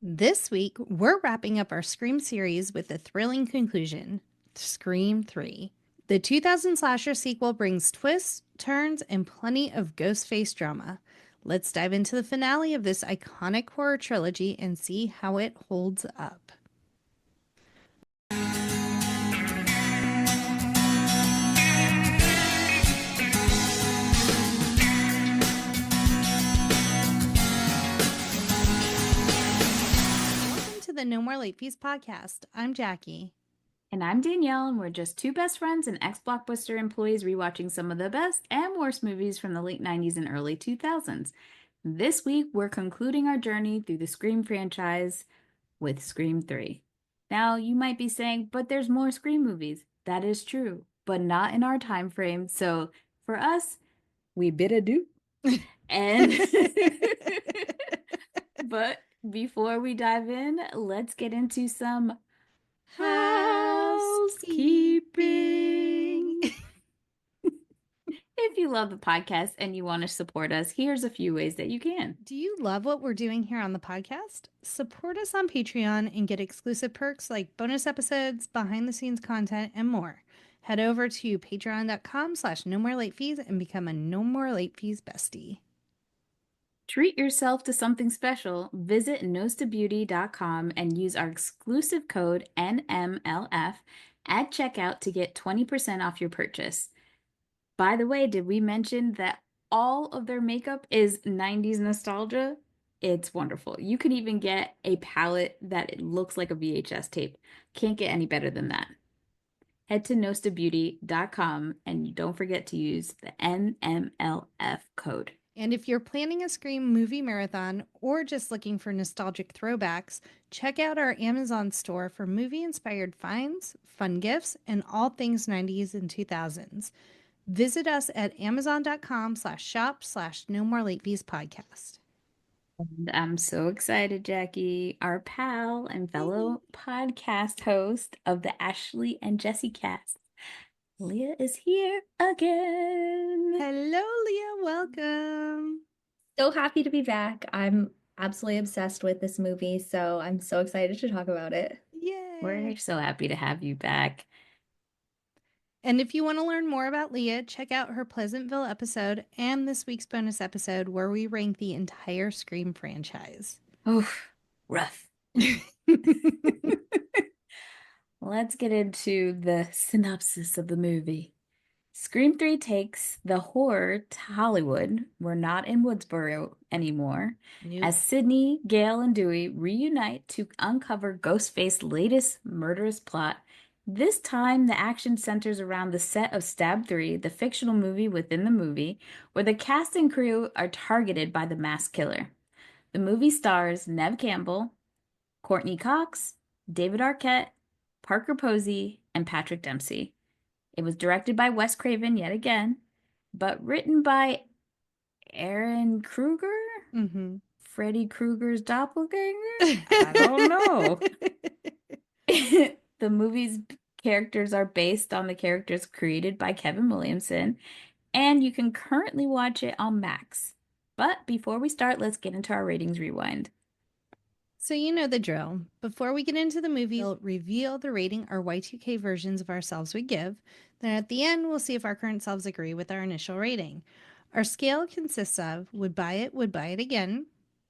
This week, we're wrapping up our Scream series with a thrilling conclusion, Scream 3. The 2000 slasher sequel brings twists, turns, and plenty of Ghostface drama. Let's dive into the finale of this iconic horror trilogy and see how it holds up. Welcome to the No More Late Fees podcast. I'm Jackie. And I'm Danielle, and we're just two best friends and ex-Blockbuster employees rewatching some of the best and worst movies from the late 90s and early 2000s. This week, we're concluding our journey through the Scream franchise with Scream 3. Now, you might be saying, but there's more Scream movies. That is true, but not in our time frame. So for us, we bid adieu. And but before we dive in, let's get into some housekeeping. If you love the podcast and you want to support us, here's a few ways that you can. Do you love what we're doing here on the podcast? Support us on Patreon and get exclusive perks like bonus episodes, behind the scenes content, and more. Head over to patreon.com/nomorelateFees and become a No More Late Fees bestie. Treat yourself to something special. Visit noseToBeauty.com and use our exclusive code NMLF at checkout to get 20% off your purchase. By the way, did we mention that all of their makeup is 90s nostalgia? It's wonderful. You can even get a palette that it looks like a VHS tape. Can't get any better tin that. Head to noseToBeauty.com and don't forget to use the NMLF code. And if you're planning a Scream movie marathon or just looking for nostalgic throwbacks, check out our Amazon store for movie-inspired finds, fun gifts, and all things 90s and 2000s. Visit us at amazon.com/shop/no-more-late-fees-podcast. And I'm so excited, Jackie, our pal and fellow podcast host of the Ashley and Jessie Cast. Leah is here again. Hello, Leah. Welcome. So happy to be back. I'm absolutely obsessed with this movie, so I'm so excited to talk about it. Yay. We're so happy to have you back. And if you want to learn more about Leah, check out her Pleasantville episode and this week's bonus episode where we rank the entire Scream franchise. Oh, rough. Let's get into the synopsis of the movie. Scream 3 takes the horror to Hollywood. We're not in Woodsboro anymore. Nope. As Sydney, Gale, and Dewey reunite to uncover Ghostface's latest murderous plot. This time, the action centers around the set of Stab 3, the fictional movie within the movie, where the cast and crew are targeted by the masked killer. The movie stars Neve Campbell, Courtney Cox, David Arquette, Parker Posey, and Patrick Dempsey. It was directed by Wes Craven yet again, but written by Aaron Kruger? Mm-hmm. Freddy Krueger's doppelganger? I don't know. The movie's characters are based on the characters created by Kevin Williamson, and you can currently watch it on Max. But before we start, let's get into our ratings rewind. So you know the drill. Before we get into the movie, we'll reveal the rating our Y2K versions of ourselves would give. Then at the end, we'll see if our current selves agree with our initial rating. Our scale consists of would buy it again,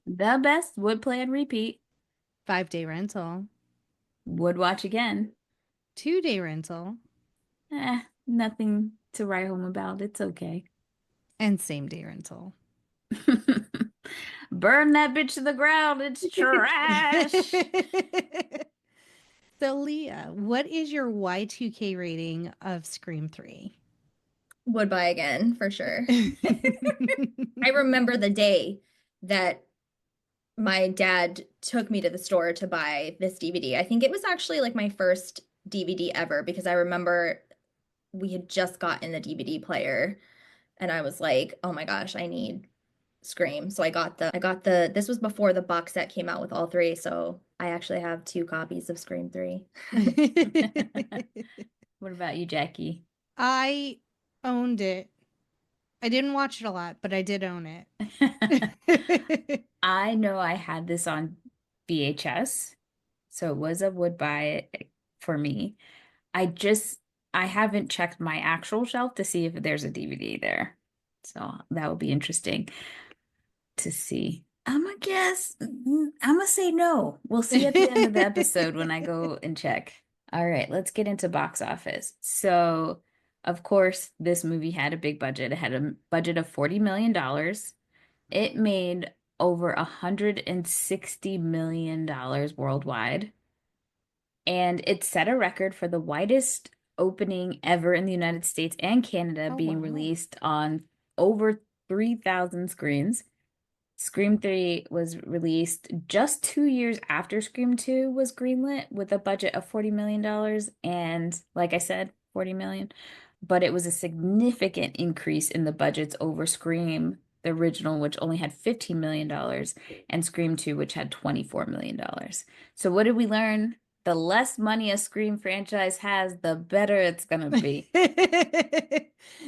The best, would play and repeat, 5-day rental, would watch again, 2-day rental, nothing to write home about. It's okay. and same-day rental. Burn that bitch to the ground. It's trash. So, Leah, what is your Y2K rating of Scream 3? Would buy again, for sure. I remember the day that my dad took me to the store to buy this DVD. I think it was actually like my first DVD ever because I remember we had just gotten the DVD player and I was like, oh my gosh, I need Scream. So I got the this was before the box set came out with all three, so I actually have 2 copies of Scream 3. What about you, Jackie? I owned it. I didn't watch it a lot, but I did own it. I know I had this on VHS. So it was a would buy for me. I just I haven't checked my actual shelf to see if there's a DVD there. So that would be interesting to see. I'm gonna guess. I'm gonna say no. We'll see at the end of the episode when I go and check. All right, let's get into box office. So, of course, this movie had a big budget. It had a budget of $40 million. It made over $160 million worldwide. And it set a record for the widest opening ever in the United States and Canada, being released on over 3,000 screens. Scream 3 was released just 2 years after Scream 2 was greenlit with a budget of $40 million. And like I said, 40 million. But it was a significant increase in the budgets over Scream, the original, which only had $15 million, and Scream 2, which had $24 million. So what did we learn? The less money a Scream franchise has, the better it's going to be.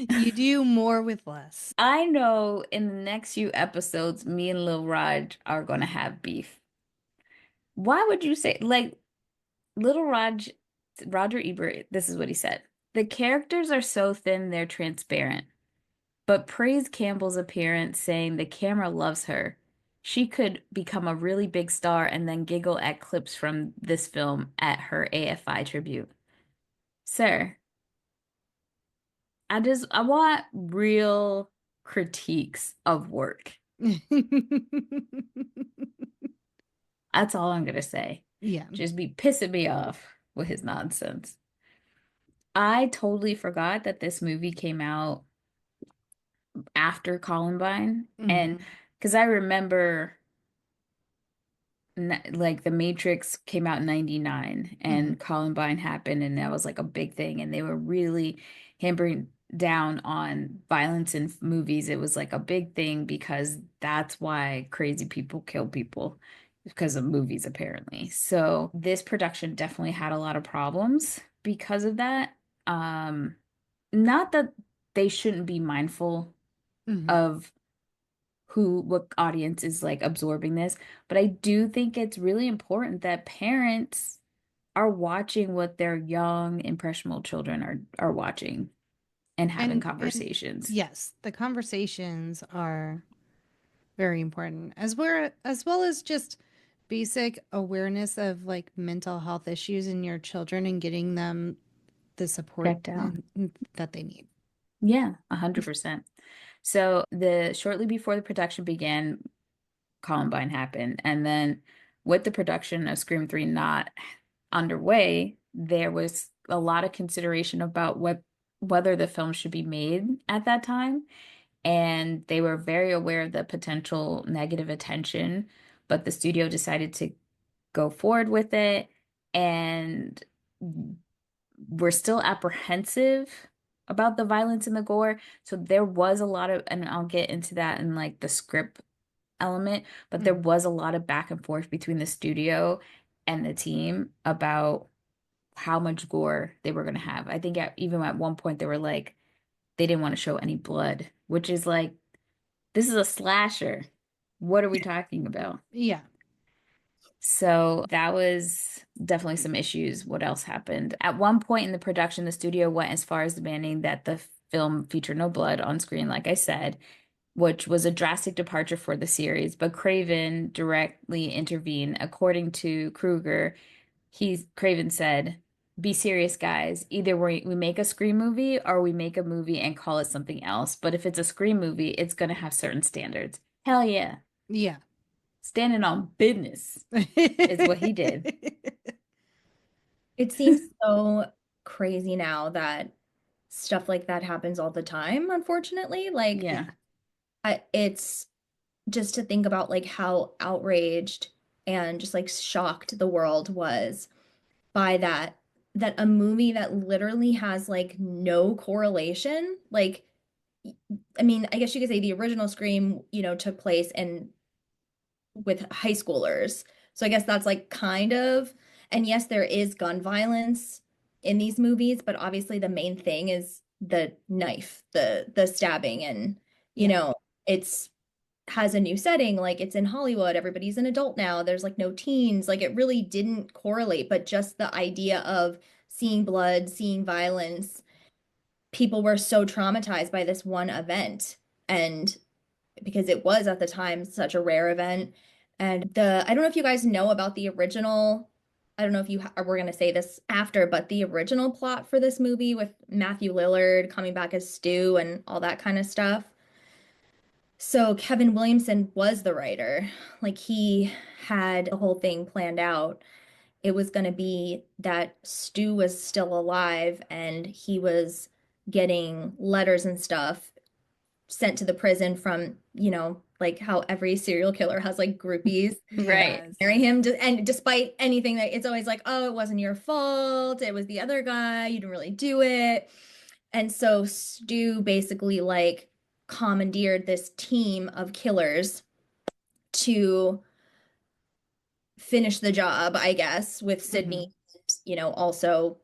You do more with less. I know in the next few episodes, me and Lil Raj are going to have beef. Why would you say, like, Little Raj, Roger Ebert, this is what he said. The characters are so thin, they're transparent. But praised Campbell's appearance, saying the camera loves her. She could become a really big star and then giggle at clips from this film at her AFI tribute. Sir, I want real critiques of work. That's all I'm gonna say. Yeah. Just be pissing me off with his nonsense. I totally forgot that this movie came out after Columbine. And because I remember like The Matrix came out in 99 and Columbine happened, and that was like a big thing, and they were really hammering down on violence in movies. It was like a big thing because that's why crazy people kill people, because of movies apparently. So this production definitely had a lot of problems because of that. Not that they shouldn't be mindful of what audience is like absorbing this, but I do think it's really important that parents are watching what their young impressionable children are watching and having conversations. Yes, the conversations are very important, as well as just basic awareness of like mental health issues in your children and getting them the support Checked out. that they need. Yeah, 100%. So shortly before the production began, Columbine happened. And then with the production of Scream 3 not underway, there was a lot of consideration about whether the film should be made at that time. And they were very aware of the potential negative attention, but the studio decided to go forward with it. And we're still apprehensive about the violence and the gore. So there was a lot of, and I'll get into that in like the script element, but there was a lot of back and forth between the studio and the team about how much gore they were going to have. I think even at one point they were like, they didn't want to show any blood, which is like, this is a slasher. What are we talking about? Yeah. So that was definitely some issues. What else happened? At one point in the production, the studio went as far as demanding that the film feature no blood on screen, like I said, which was a drastic departure for the series. But Craven directly intervened. According to Kruger, Craven said, "Be serious, guys. Either we make a Scream movie or we make a movie and call it something else. But if it's a Scream movie, it's going to have certain standards." Hell yeah. Yeah. Standing on business is what he did. It seems so crazy now that stuff like that happens all the time, unfortunately. Like, Yeah. It's just to think about like how outraged and just like shocked the world was by that a movie that literally has like no correlation. Like, I mean, I guess you could say the original Scream, took place with high schoolers. So I guess that's like kind of, and yes, there is gun violence in these movies, but obviously the main thing is the knife, the stabbing, and it's has a new setting, like it's in Hollywood, everybody's an adult now, there's like no teens, like it really didn't correlate, but just the idea of seeing blood, seeing violence, people were so traumatized by this one event. And because it was at the time such a rare event. And I don't know if you guys know about the original, I don't know if you were going to say this after, but the original plot for this movie with Matthew Lillard coming back as Stu and all that kind of stuff. So Kevin Williamson was the writer. Like he had the whole thing planned out. It was going to be that Stu was still alive and he was getting letters and stuff sent to the prison from, like how every serial killer has like groupies Right. Yes. marry him. And despite anything, that it's always like, oh, it wasn't your fault. It was the other guy. You didn't really do it. And so Stu basically like commandeered this team of killers to finish the job, I guess, with Sydney. Also,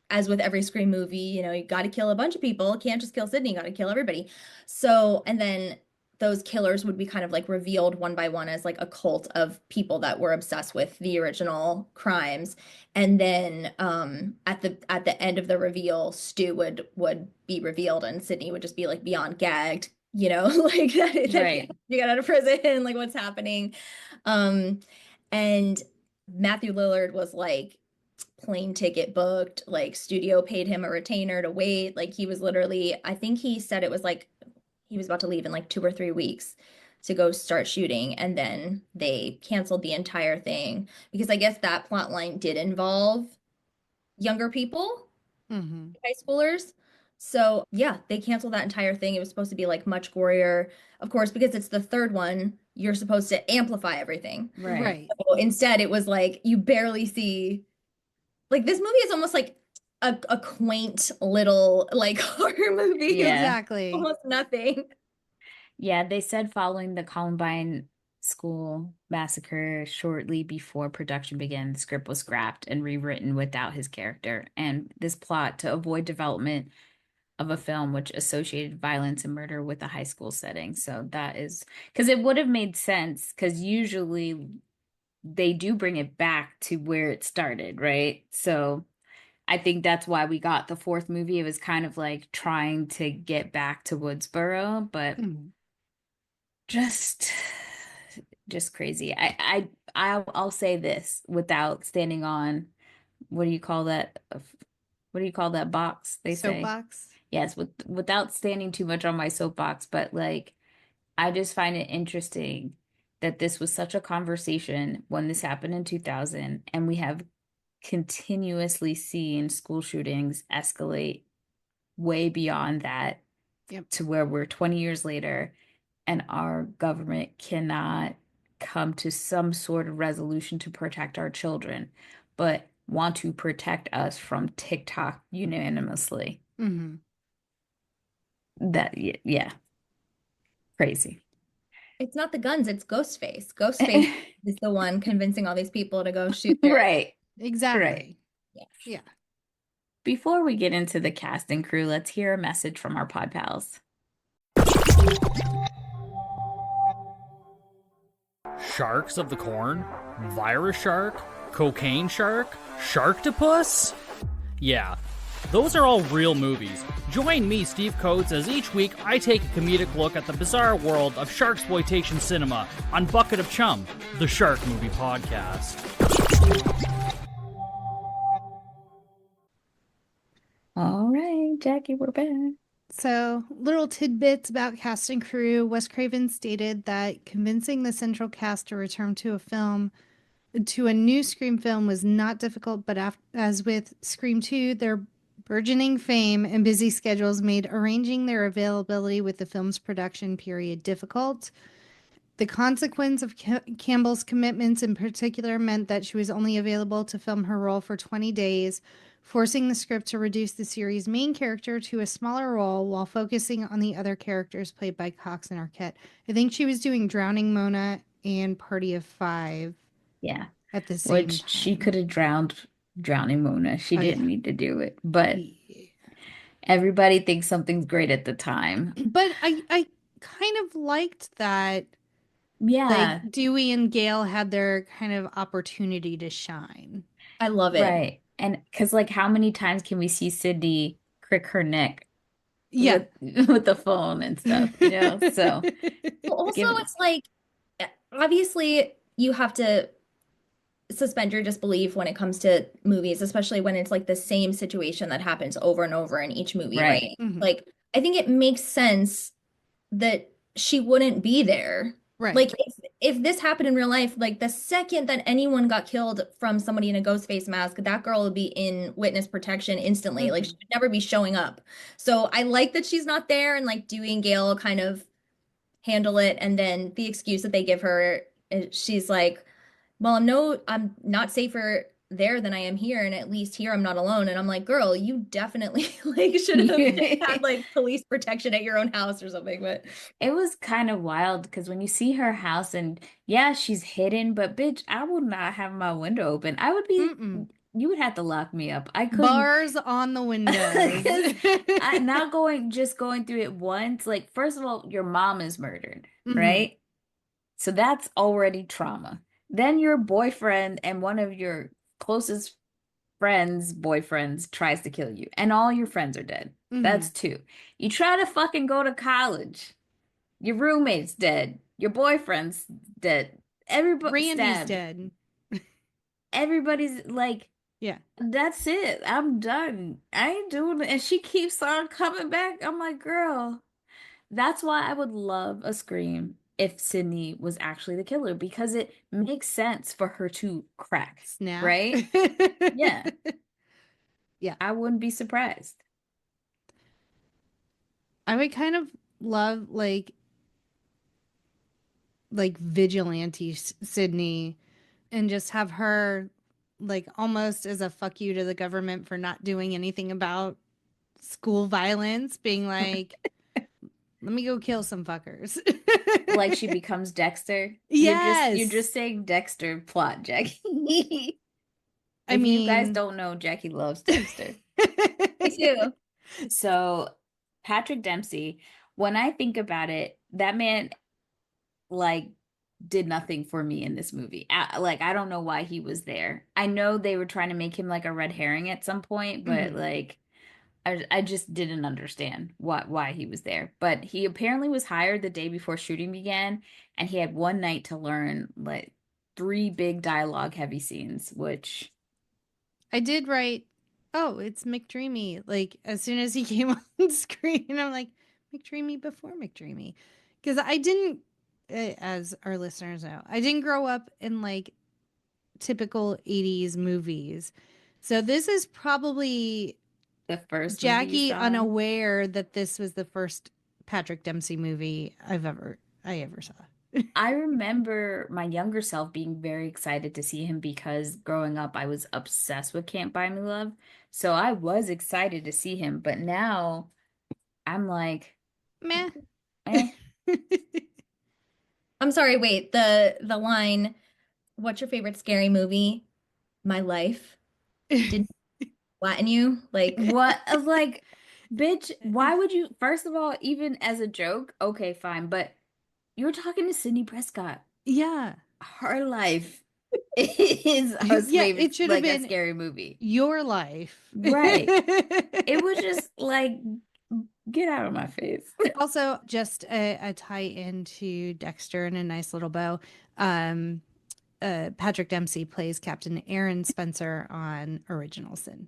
as with every Scream movie, you got to kill a bunch of people. You can't just kill Sydney, you got to kill everybody. So, and then those killers would be kind of like revealed one by one as like a cult of people that were obsessed with the original crimes. And then at the end of the reveal, Stu would be revealed and Sydney would just be like beyond gagged, like that Right. you got out of prison, like what's happening. And Matthew Lillard was like plane ticket booked, like studio paid him a retainer to wait. Like he was literally, I think he said it was like he was about to leave in like 2 or 3 weeks to go start shooting. And then they canceled the entire thing because I guess that plot line did involve younger people, high schoolers. So yeah, they canceled that entire thing. It was supposed to be like much gorier. Of course, because it's the third one, you're supposed to amplify everything. Right. So instead, it was like you barely see, like this movie is almost like a quaint little like horror movie. Yeah. Exactly. Almost nothing. Yeah, they said following the Columbine school massacre shortly before production began, the script was scrapped and rewritten without his character. And this plot to avoid development of a film which associated violence and murder with a high school setting. So that is because it would have made sense because usually they do bring it back to where it started, right? So I think that's why we got the fourth movie. It was kind of like trying to get back to Woodsboro, but just crazy. I'll say this without standing on what do you call that? What do you call that box? They say Soapbox. yes, without standing too much on my soapbox, but like I just find it interesting that this was such a conversation when this happened in 2000, and we have continuously seen school shootings escalate way beyond that to where we're 20 years later and our government cannot come to some sort of resolution to protect our children, but want to protect us from TikTok unanimously. That, yeah, crazy. It's not the guns, it's Ghostface. Ghostface is the one convincing all these people to go shoot their Right. Exactly. Yes. Yeah. Before we get into the cast and crew, let's hear a message from our pod pals. Sharks of the Corn? Virus Shark? Cocaine Shark? Sharktopus? Yeah, those are all real movies. Join me, Steve Coates, as each week I take a comedic look at the bizarre world of sharksploitation cinema on Bucket of Chum, the Shark Movie Podcast. All right, Jackie, we're back. So, little tidbits about cast and crew. Wes Craven stated that convincing the central cast to return to a new Scream film was not difficult, but as with Scream 2, their burgeoning fame and busy schedules made arranging their availability with the film's production period difficult. The consequence of Campbell's commitments in particular meant that she was only available to film her role for 20 days, forcing the script to reduce the series' main character to a smaller role while focusing on the other characters played by Cox and Arquette. I think she was doing Drowning Mona and Party of Five. Yeah. At the same time. She could have drowned Drowning Mona. She didn't need to do it. But everybody thinks something's great at the time. But I kind of liked that Yeah, Like Dewey and Gale had their kind of opportunity to shine. I love it. right. And because like how many times can we see Sydney crick her neck Yeah. with with the phone and stuff, you know? So Well, also, give it's like, obviously, you have to suspend your disbelief when it comes to movies, especially when it's like the same situation that happens over and over in each movie, right. right? Mhm. Like, I think it makes sense that she wouldn't be there. Right. Like, if this happened in real life, like the second that anyone got killed from somebody in a ghost face mask, that girl would be in witness protection instantly. Like, she Mhm. would never be showing up. So I like that she's not there, and like Dewey and Gale kind of handle it. And then the excuse that they give her, she's like, well, I'm not safer there than I am here, and at least here I'm not alone. And I'm like, girl, you definitely like should have had like police protection at your own house or something. But It was kind of wild because when you see her house and yeah, she's hidden, but bitch, I would not have my window open. I would be, Mm-mm. you would have to lock me up. I couldn't, Bars on the windows. because I not just going through it once. Like, first of all, your mom is murdered, Mhm. right? So that's already trauma. Then your boyfriend and one of your closest friends' boyfriends tries to kill you, and all your friends are dead. Mhm. That's two. You try to fucking go to college. Your roommate's dead. Your boyfriend's dead. Everybody Randy's stabbed. dead. Everybody's like, Yeah. that's it. I'm done. I ain't doing it. And she keeps on coming back. I'm like, girl, that's why I would love a Scream if Sydney was actually the killer because it makes sense for her to crack, Snap. right? Yeah. Yeah. I wouldn't be surprised. I would kind of love like vigilante Sydney and just have her like almost as a fuck you to the government for not doing anything about school violence, being like, let me go kill some fuckers. Like she becomes Dexter. You're Yes. just saying Dexter plot, Jackie. I If you guys mean, don't know, Jackie loves Dexter. me too. So Patrick Dempsey, when I think about it, that man like did nothing for me in this movie. Like I don't know why he was there. I know they were trying to make him like a red herring at some point, but Mhm. like I just didn't understand why he was there. But he apparently was hired the day before shooting began, and he had one night to learn like three big dialogue heavy scenes, which I did write, oh, it's McDreamy. Like as soon as he came on screen, I'm like, McDreamy before McDreamy. Because I didn't, as our listeners know, I didn't grow up in like typical 80s movies. So this is probably the first movie you Jackie saw him. unaware that this was the first Patrick Dempsey movie I ever saw. I remember my younger self being very excited to see him because growing up I was obsessed with Can't Buy Me Love. So I was excited to see him, but now I'm like, Meh. eh. I'm sorry, wait, the line, what's your favorite scary movie? My life. Did flatten you? Like, What? Like, bitch, why would you, first of all, even as a joke, okay, fine, but you're talking to Sydney Prescott. Yeah. Her life is a Yeah, favorite, it should have like a been scary movie. your life. Right. It was just like, get out of my face. Also, just a tie into Dexter and a nice little bow. Um, Patrick Dempsey plays Captain Aaron Spencer on Original Sin.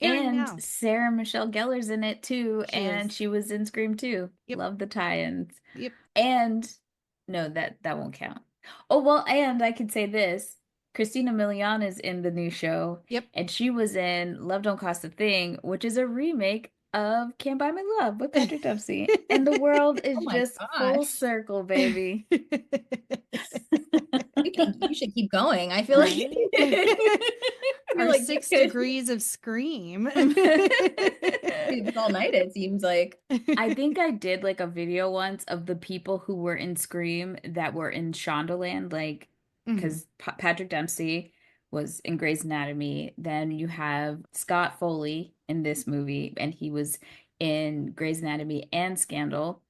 Airing And now. Sarah Michelle Gellar's in it too, She and is. she was in Scream 2. Yep. Love the tie-ins. Yep. And no, that won't count. Oh, well, and I could say this. Christina Milian is in the new show, Yep. and she was in Love Don't Cost a Thing, which is a remake of Can't Buy Me Love with Patrick Dempsey. And the world is oh my just full gosh. circle, baby. You should keep going. I feel like you're Our like 6 degrees of Scream. it's all night, it seems like. I think I did like a video once of the people who were in Scream that were in Shondaland, like Mhm. because Patrick Dempsey was in Grey's Anatomy. Then you have Scott Foley in this movie, and he was in Grey's Anatomy and Scandal.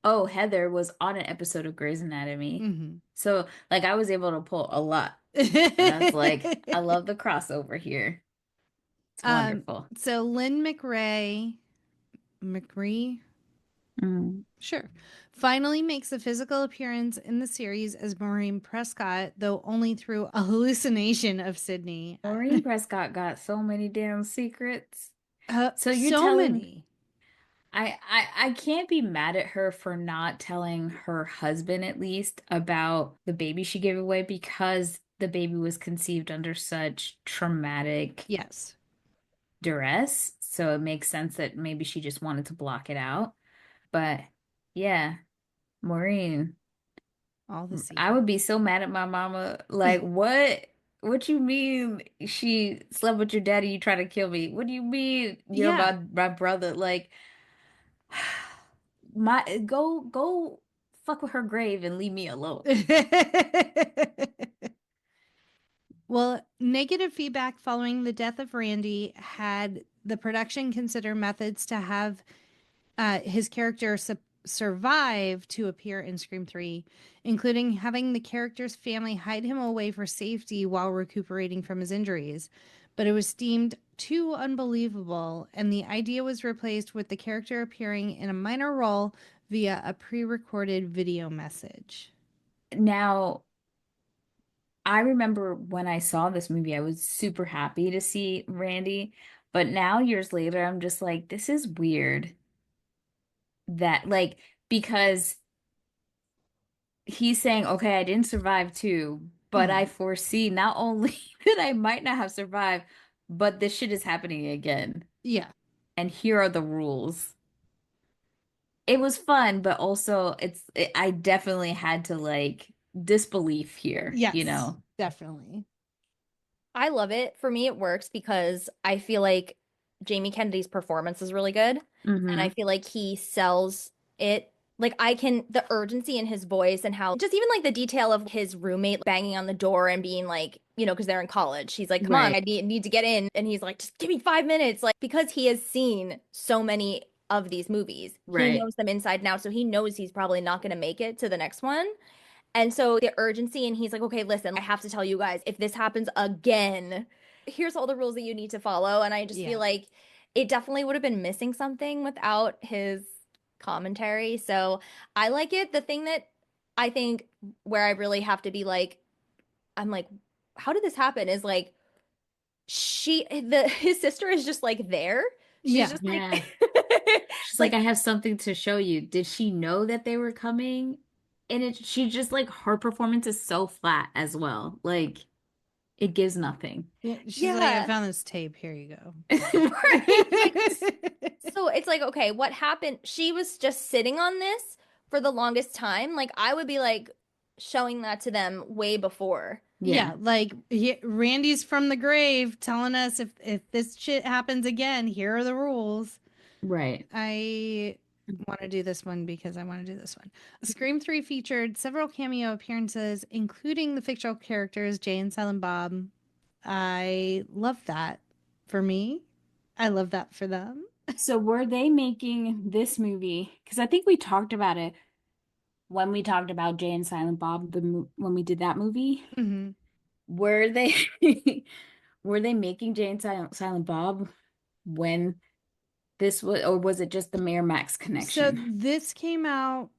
oh, Heather was on an episode of Grey's Anatomy. Mm-hmm. So, like, I was able to pull a lot. And that's like, I love the crossover here. It's wonderful. So Lynn McRae, sure, finally makes a physical appearance in the series as Maureen Prescott, though only through a hallucination of Sydney. Maureen Prescott got so many damn secrets. So you're so telling many. I can't be mad at her for not telling her husband at least about the baby she gave away because the baby was conceived under such traumatic Yes. duress. So it makes sense that maybe she just wanted to block it out. But yeah, Maureen, All the I would be so mad at my mama. Like, what? What you mean she slept with your daddy? You try to kill me? What do you mean you're my brother? Like, go fuck with her grave and leave me alone. Well, negative feedback following the death of Randy had the production consider methods to have his character survive to appear in Scream 3, including having the character's family hide him away for safety while recuperating from his injuries. But it was deemed too unbelievable, and the idea was replaced with the character appearing in a minor role via a pre-recorded video message. Now, I remember when I saw this movie, I was super happy to see Randy, but now years later, I'm just like, this is weird. That, like, because he's saying, okay, I didn't survive too, but I foresee not only that I might not have survived, but this shit is happening again. Yeah. And here are the rules. It was fun, but also I definitely had to like disbelief here, Yes, you know? definitely. I love it. For me, it works because I feel like Jamie Kennedy's performance is really good. And I feel like he sells it. Like the urgency in his voice and how just even like the detail of his roommate banging on the door and being like, because they're in college. She's like, come on, I need to get in. And he's like, just give me 5 minutes. Like, because he has seen so many of these movies, he knows them inside and out. So he knows he's probably not going to make it to the next one. And so the urgency, and he's like, okay, listen, I have to tell you guys, if this happens again, here's all the rules that you need to follow. And I just feel like it definitely would have been missing something without his commentary. So I like it. The thing that I think where I really have to be like, I'm like, how did this happen? Is like, his sister is just like there. She's just like, she's like, I have something to show you. Did she know that they were coming? And she just like, her performance is so flat as well. Like, it gives nothing. Yeah, she's like, I found this tape. Here you go. So it's like, okay, what happened? She was just sitting on this for the longest time. Like, I would be like showing that to them way before. Yeah, like Randy's from the grave telling us if this shit happens again, here are the rules. Right. I want to do this one because I want to do this one. Scream 3 featured several cameo appearances, including the fictional characters Jay and Silent Bob. I love that for me. I love that for them. So were they making this movie? Because I think we talked about it when we talked about Jay and Silent Bob, when we did that movie. Mm-hmm. Were they were they making Jay and Silent Bob when this was, or was it just the Miramax connection? So this came out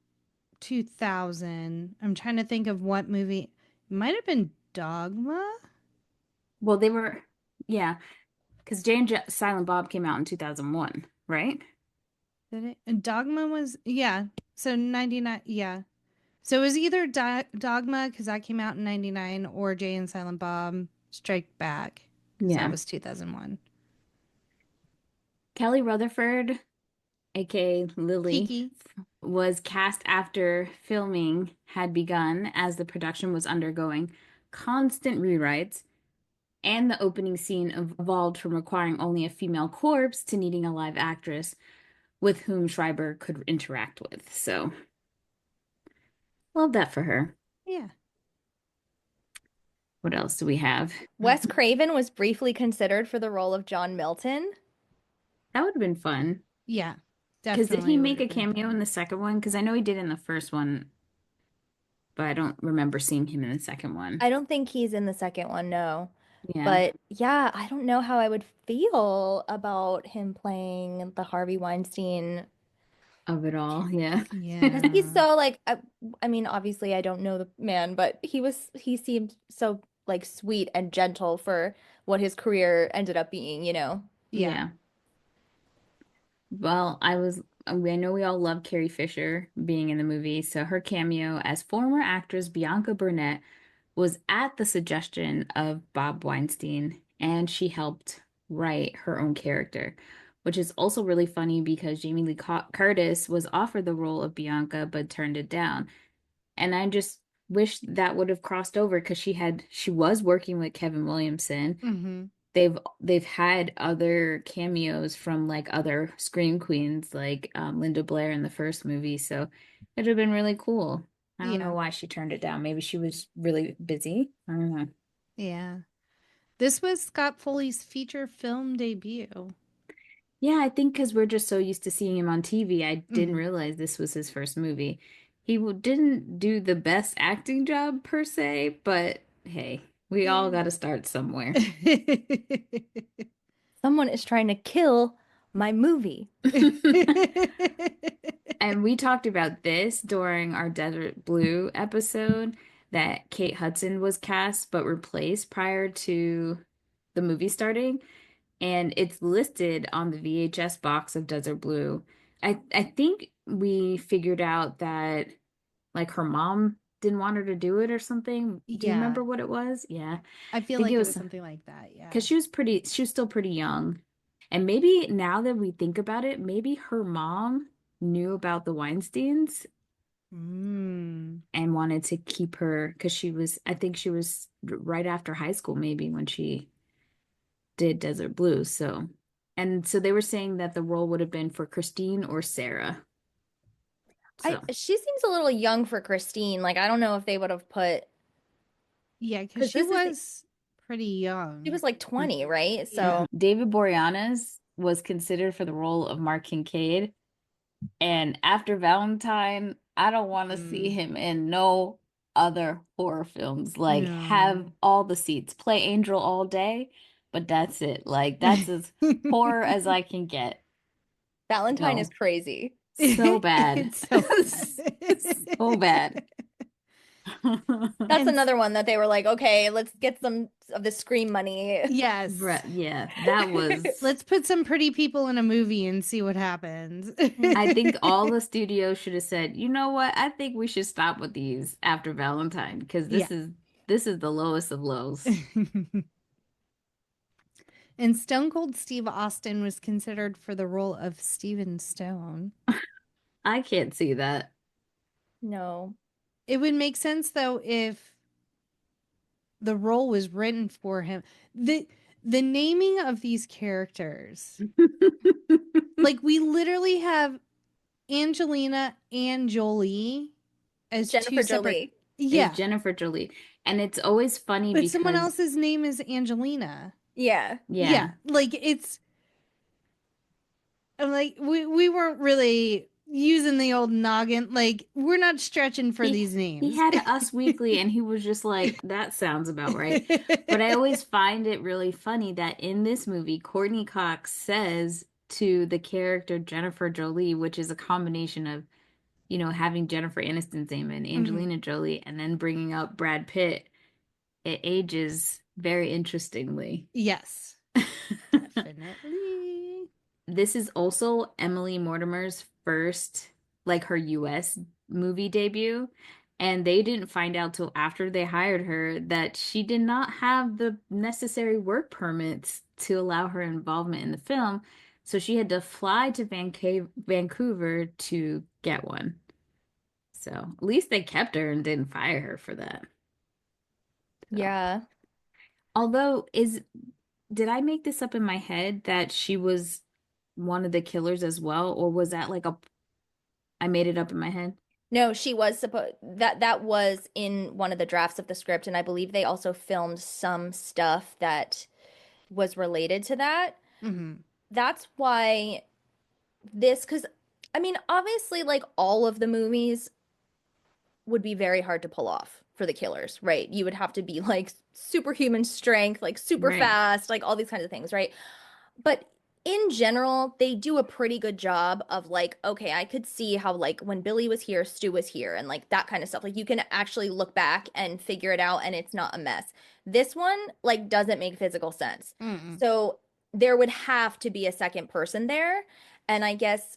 2000. I'm trying to think of what movie. It might have been Dogma. Well, they were, yeah, because Jay and Silent Bob came out in 2001, right? Did it? And Dogma was, yeah. So 99, yeah. So it was either Dogma, because that came out in 99, or Jay and Silent Bob Strike Back. Yeah. That was 2001. Kelly Rutherford, aka Lily, Kiki, was cast after filming had begun as the production was undergoing constant rewrites, and the opening scene evolved from requiring only a female corpse to needing a live actress with whom Schreiber could interact with. So, love that for her. Yeah. What else do we have? Wes Craven was briefly considered for the role of John Milton. That would have been fun. Yeah. Because did Definitely he would make a have been cameo in the second one? Because I know he did in the first one, but I don't remember seeing him in the second one. I don't think he's in the second one, no. Yeah, But yeah, I don't know how I would feel about him playing the Harvey Weinstein. of it all. Yeah. Because he's Yeah. so like, I mean, obviously I don't know the man, but he seemed so like sweet and gentle for what his career ended up being, you know? Yeah. Yeah. Well, I know we all love Carrie Fisher being in the movie, so her cameo as former actress Bianca Burnett was at the suggestion of Bob Weinstein, and she helped write her own character, which is also really funny because Jamie Lee Curtis was offered the role of Bianca but turned it down. And I just wish that would have crossed over because she was working with Kevin Williamson. Mm-hmm. They've had other cameos from like other Scream Queens, like Linda Blair in the first movie, so it'd have been really cool. I don't know Yeah. why she turned it down. Maybe she was really busy. I don't know. Yeah. This was Scott Foley's feature film debut. Yeah, I think because we're just so used to seeing him on TV, I didn't Mhm. realize this was his first movie. He didn't do the best acting job per se, but hey, we all got to start somewhere. Someone is trying to kill my movie. And we talked about this during our Desert Blue episode that Kate Hudson was cast but replaced prior to the movie starting. And it's listed on the VHS box of Desert Blue. I think we figured out that like her mom didn't want her to do it or something. Do you Yeah. remember what it was? Yeah. I I feel think like it it was was something like that. Yeah. because she was still pretty young. And maybe now that we think about it, maybe her mom knew about the Weinsteins Mm. and wanted to keep her because I think she was right after high school, maybe when she did Desert Blue. So they were saying that the role would have been for Christine or Sarah. So She seems a little young for Christine. Like I don't know if they would have put Yeah, because because she was pretty young. she was like 20, right? Yeah. So David Boreanaz was considered for the role of Mark Kincaid. And after Valentine, I don't want to see him in no other horror films. Like, have No. all the seats, play Angel all day, but that's it. Like, that's as horror as I can get. Valentine is No, crazy. so bad. It's so bad. So bad. That's And another one that they were like, okay, let's get some of the Scream money. yes. Yeah, that was. Let's put some pretty people in a movie and see what happens. I think all the studios should have said, you know what? I think we should stop with these after Valentine because Yeah. this is the lowest of lows. And Stone Cold Steve Austin was considered for the role of Steven Stone. I can't see that. No. It would make sense though if the role was written for him. The naming of these characters, like we literally have Angelina and Jolie as Jennifer two separate. Jolie. Yeah, Is Jennifer Jolie. And it's always funny but because someone else's name is Angelina. Yeah. yeah. like I'm like we weren't really using the old noggin. Like we're not stretching for these names. He had Us Weekly and he was just like, that sounds about right. But I always find it really funny that in this movie, Courtney Cox says to the character Jennifer Jolie, which is a combination of, you know, having Jennifer Aniston's name and Angelina Jolie and then bringing up Brad Pitt, it ages very interestingly. Yes, definitely. This is also Emily Mortimer's first, like her US movie debut. And they didn't find out till after they hired her that she did not have the necessary work permits to allow her involvement in the film. So she had to fly to Vancouver to get one. So at least they kept her and didn't fire her for that. So. Yeah. Although, did I make this up in my head that she was one of the killers as well, or was that like I made it up in my head? No, she was supposed that was in one of the drafts of the script, and I believe they also filmed some stuff that was related to that. Mm-hmm. That's why because I mean, obviously, like all of the movies would be very hard to pull off for the killers, right? You would have to be like superhuman strength, like super Right. fast, like all these kinds of things, right? But in general, they do a pretty good job of like, okay, I could see how like when Billy was here, Stu was here, and like that kind of stuff. Like you can actually look back and figure it out and it's not a mess. This one like doesn't make physical sense. Mm-mm. So there would have to be a second person there. And I guess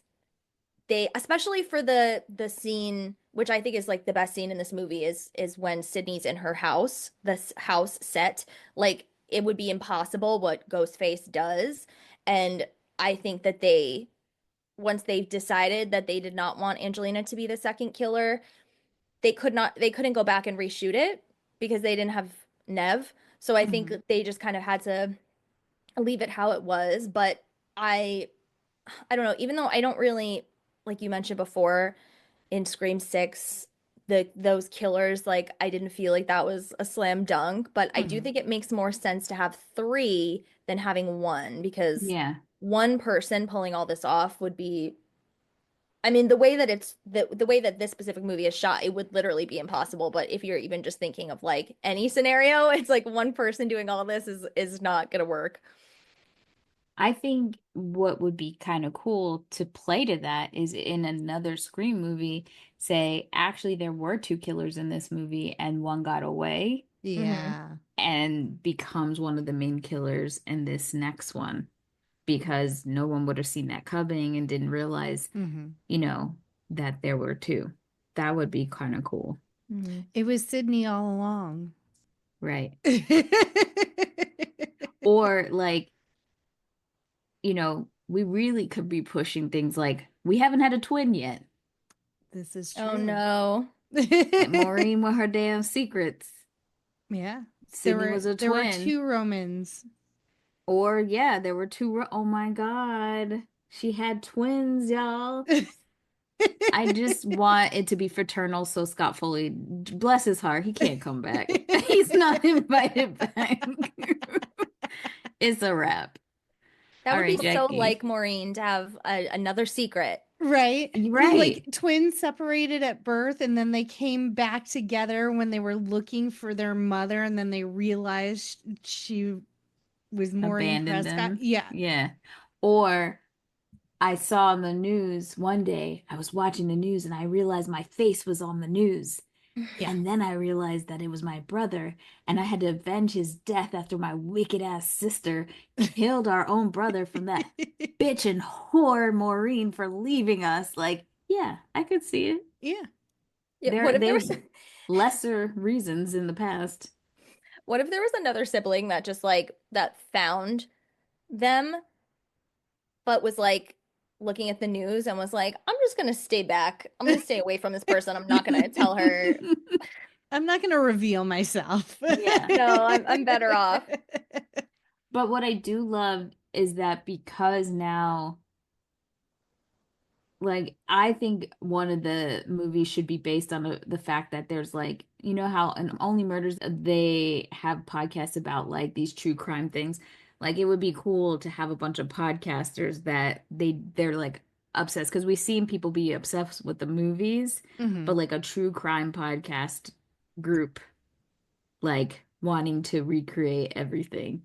they, especially for the scene, which I think is like the best scene in this movie, is when Sydney's in her house, this house set. Like it would be impossible what Ghostface does. And I think that they, once they've decided that they did not want Angelina to be the second killer, they couldn't go back and reshoot it because they didn't have Nev. So I think they just kind of had to leave it how it was. But I don't know, even though I don't really, like you mentioned before, in Scream 6, those killers, like I didn't feel like that was a slam dunk, but I do think it makes more sense to have three than having one, because Yeah. one person pulling all this off would be, I mean, the way that it's the way that this specific movie is shot, it would literally be impossible. But if you're even just thinking of like any scenario, it's like one person doing all this is not gonna work. I think what would be kind of cool to play to that is in another Scream movie, say, actually, there were two killers in this movie and one got away Yeah. and becomes one of the main killers in this next one because no one would have seen that coming and didn't realize, you know, that there were two. That would be kind of cool. It was Sydney all along. Right. Or like, you know, we really could be pushing things like we haven't had a twin yet. This is true. Oh no. And Maureen with her damn secrets. Yeah. Sydney was a There were twin. two Romans. Or yeah, there were two. Oh my God. She had twins, y'all. I just want it to be fraternal so Scott Foley, bless his heart, he can't come back. He's not invited back. It's a wrap. That All would right, be so Jackie. like Maureen to have another secret. Right. Right. Like twins separated at birth and then they came back together when they were looking for their mother and then they realized she was Maureen Abandoned Prescott. them. Yeah. Yeah. Or I saw on the news one day, I was watching the news and I realized my face was on the news. Yeah. And then I realized that it was my brother and I had to avenge his death after my wicked ass sister killed our own brother from that bitch and whore Maureen for leaving us. Like, yeah, I could see it. Yeah. Yeah, what if there was lesser reasons in the past. what if there was another sibling that just like that found them but was like looking at the news and was like, I'm just gonna stay back. I'm gonna stay away from this person. I'm not gonna tell her. I'm not going to reveal myself. Yeah. No, I'm better off. But what I do love is that because now, like, I think one of the movies should be based on the fact that there's like, you know how in Only Murders, they have podcasts about like these true crime things. Like, it would be cool to have a bunch of podcasters that they're like obsessed, because we've seen people be obsessed with the movies, but like a true crime podcast group, like wanting to recreate everything.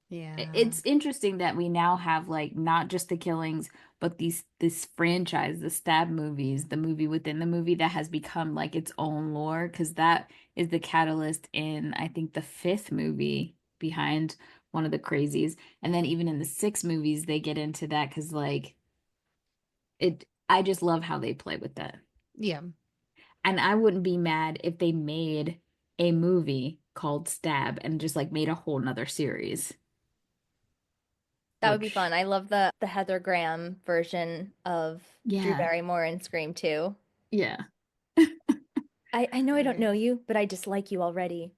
Yeah. It's interesting that we now have like not just the killings, but this franchise, the stab movies, the movie within the movie that has become like its own lore, because that is the catalyst in, I think, the fifth movie behind one of the crazies. And then even in the six movies, they get into that because like I just love how they play with that. Yeah. And I wouldn't be mad if they made a movie called Stab and just like made a whole nother series. That would be fun. I love the Heather Graham version of Drew Barrymore in Scream 2. Yeah. I know I don't know you, but I dislike you already.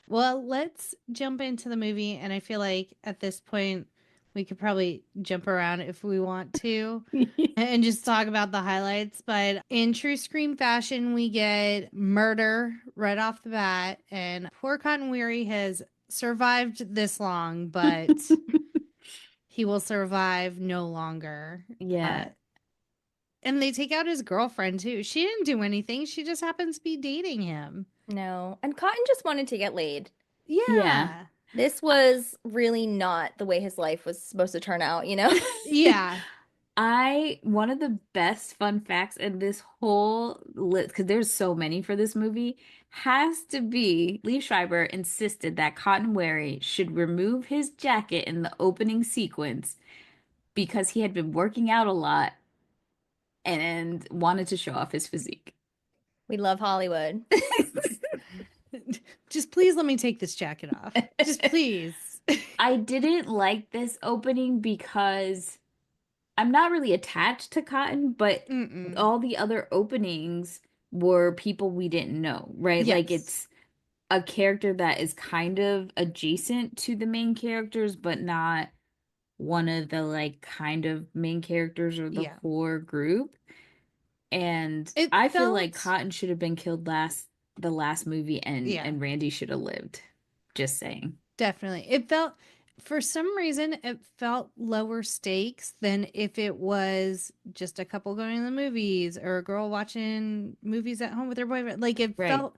Well, let's jump into the movie. And I feel like at this point, we could probably jump around if we want to and just talk about the highlights. But in true Scream fashion, we get murder right off the bat. And poor Cotton Weary has survived this long, but he will survive no longer. Yeah. And they take out his girlfriend too. She didn't do anything. She just happens to be dating him. No. And Cotton just wanted to get laid. Yeah. This was really not the way his life was supposed to turn out, you know? Yeah. One of the best fun facts in this whole list, because there's so many for this movie, has to be Lee Schreiber insisted that Cotton Wary should remove his jacket in the opening sequence because he had been working out a lot and wanted to show off his physique. We love Hollywood. Just please let me take this jacket off. Just please. I didn't like this opening because I'm not really attached to Cotton, but all the other openings were people we didn't know, right? Yes. Like it's a character that is kind of adjacent to the main characters, but not one of the like kind of main characters or the core group. And I feel like Cotton should have been killed the last movie and Randy should have lived. Just saying. Definitely. For some reason, it felt lower stakes than if it was just a couple going to the movies or a girl watching movies at home with her boyfriend. Like, it felt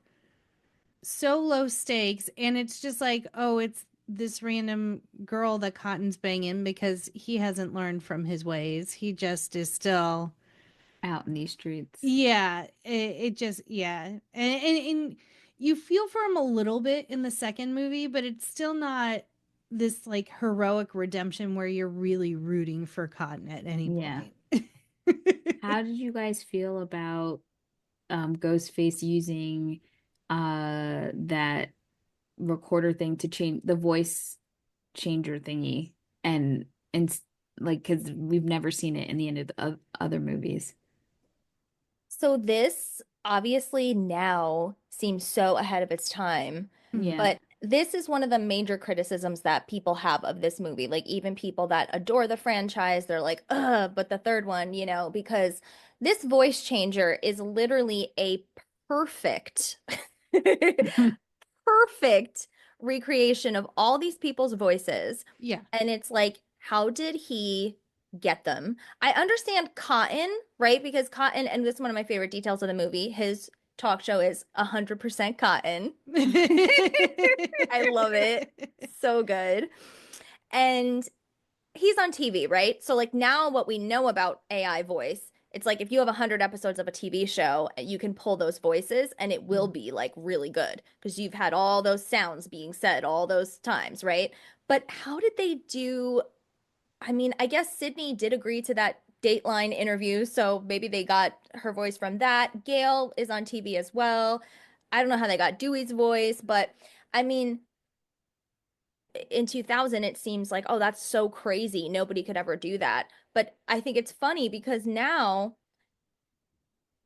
so low stakes. And it's just like, oh, it's this random girl that Cotton's banging because he hasn't learned from his ways. He just is still out in these streets. Yeah. And you feel for him a little bit in the second movie, but it's still not this like heroic redemption where you're really rooting for Cotton at any point. How did you guys feel about Ghostface using that recorder thing to change the voice changer thingy and like because we've never seen it in the end of the other movies? So this obviously now seems so ahead of its time. But this is one of the major criticisms that people have of this movie. Like even people that adore the franchise, they're like, ugh, but the third one, you know, because this voice changer is literally a perfect, perfect recreation of all these people's voices. Yeah. And it's like, how did he get them? I understand Cotton, right? Because Cotton, and this is one of my favorite details of the movie, his talk show is 100% Cotton. I love it. So good. And he's on TV, right? So like now what we know about AI voice, it's like if you have 100 episodes of a TV show, you can pull those voices and it will be like really good because you've had all those sounds being said all those times, right? But how did they do? I mean, I guess Sydney did agree to that Dateline interview, so maybe they got her voice from that. Gale is on TV as well. I don't know how they got Dewey's voice, but I mean, in 2000, it seems like, oh, that's so crazy. Nobody could ever do that. But I think it's funny because now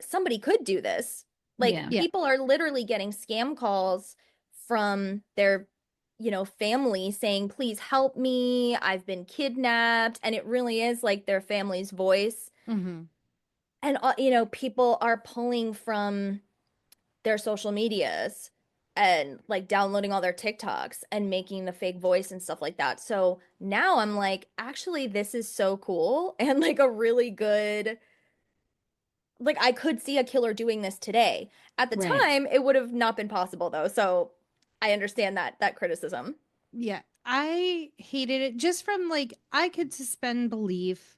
somebody could do this. Like people are literally getting scam calls from their family saying, please help me. I've been kidnapped. And it really is like their family's voice. Mm-hmm. And, people are pulling from their social medias and like downloading all their TikToks and making the fake voice and stuff like that. So now I'm like, actually, this is so cool and like a really good, like I could see a killer doing this today. At the time, it would have not been possible though. So I understand that criticism. Yeah, I hated it just from like I could suspend belief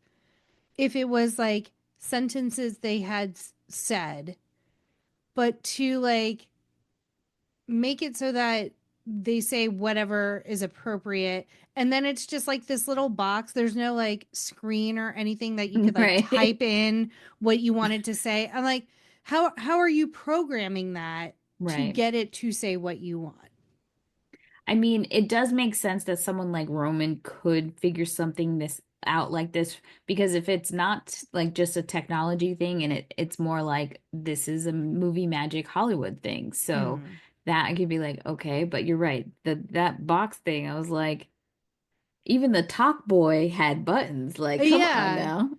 if it was like sentences they had said, but to like make it so that they say whatever is appropriate and then it's just like this little box. There's no like screen or anything that you could like type in what you wanted to say. I'm like, how are you programming that to get it to say what you want? I mean, it does make sense that someone like Roman could figure something out like this, because if it's not like just a technology thing and it's more like this is a movie magic Hollywood thing. So that I could be like, okay, but you're right. That box thing, I was like, even the Talk Boy had buttons. Like, come on now.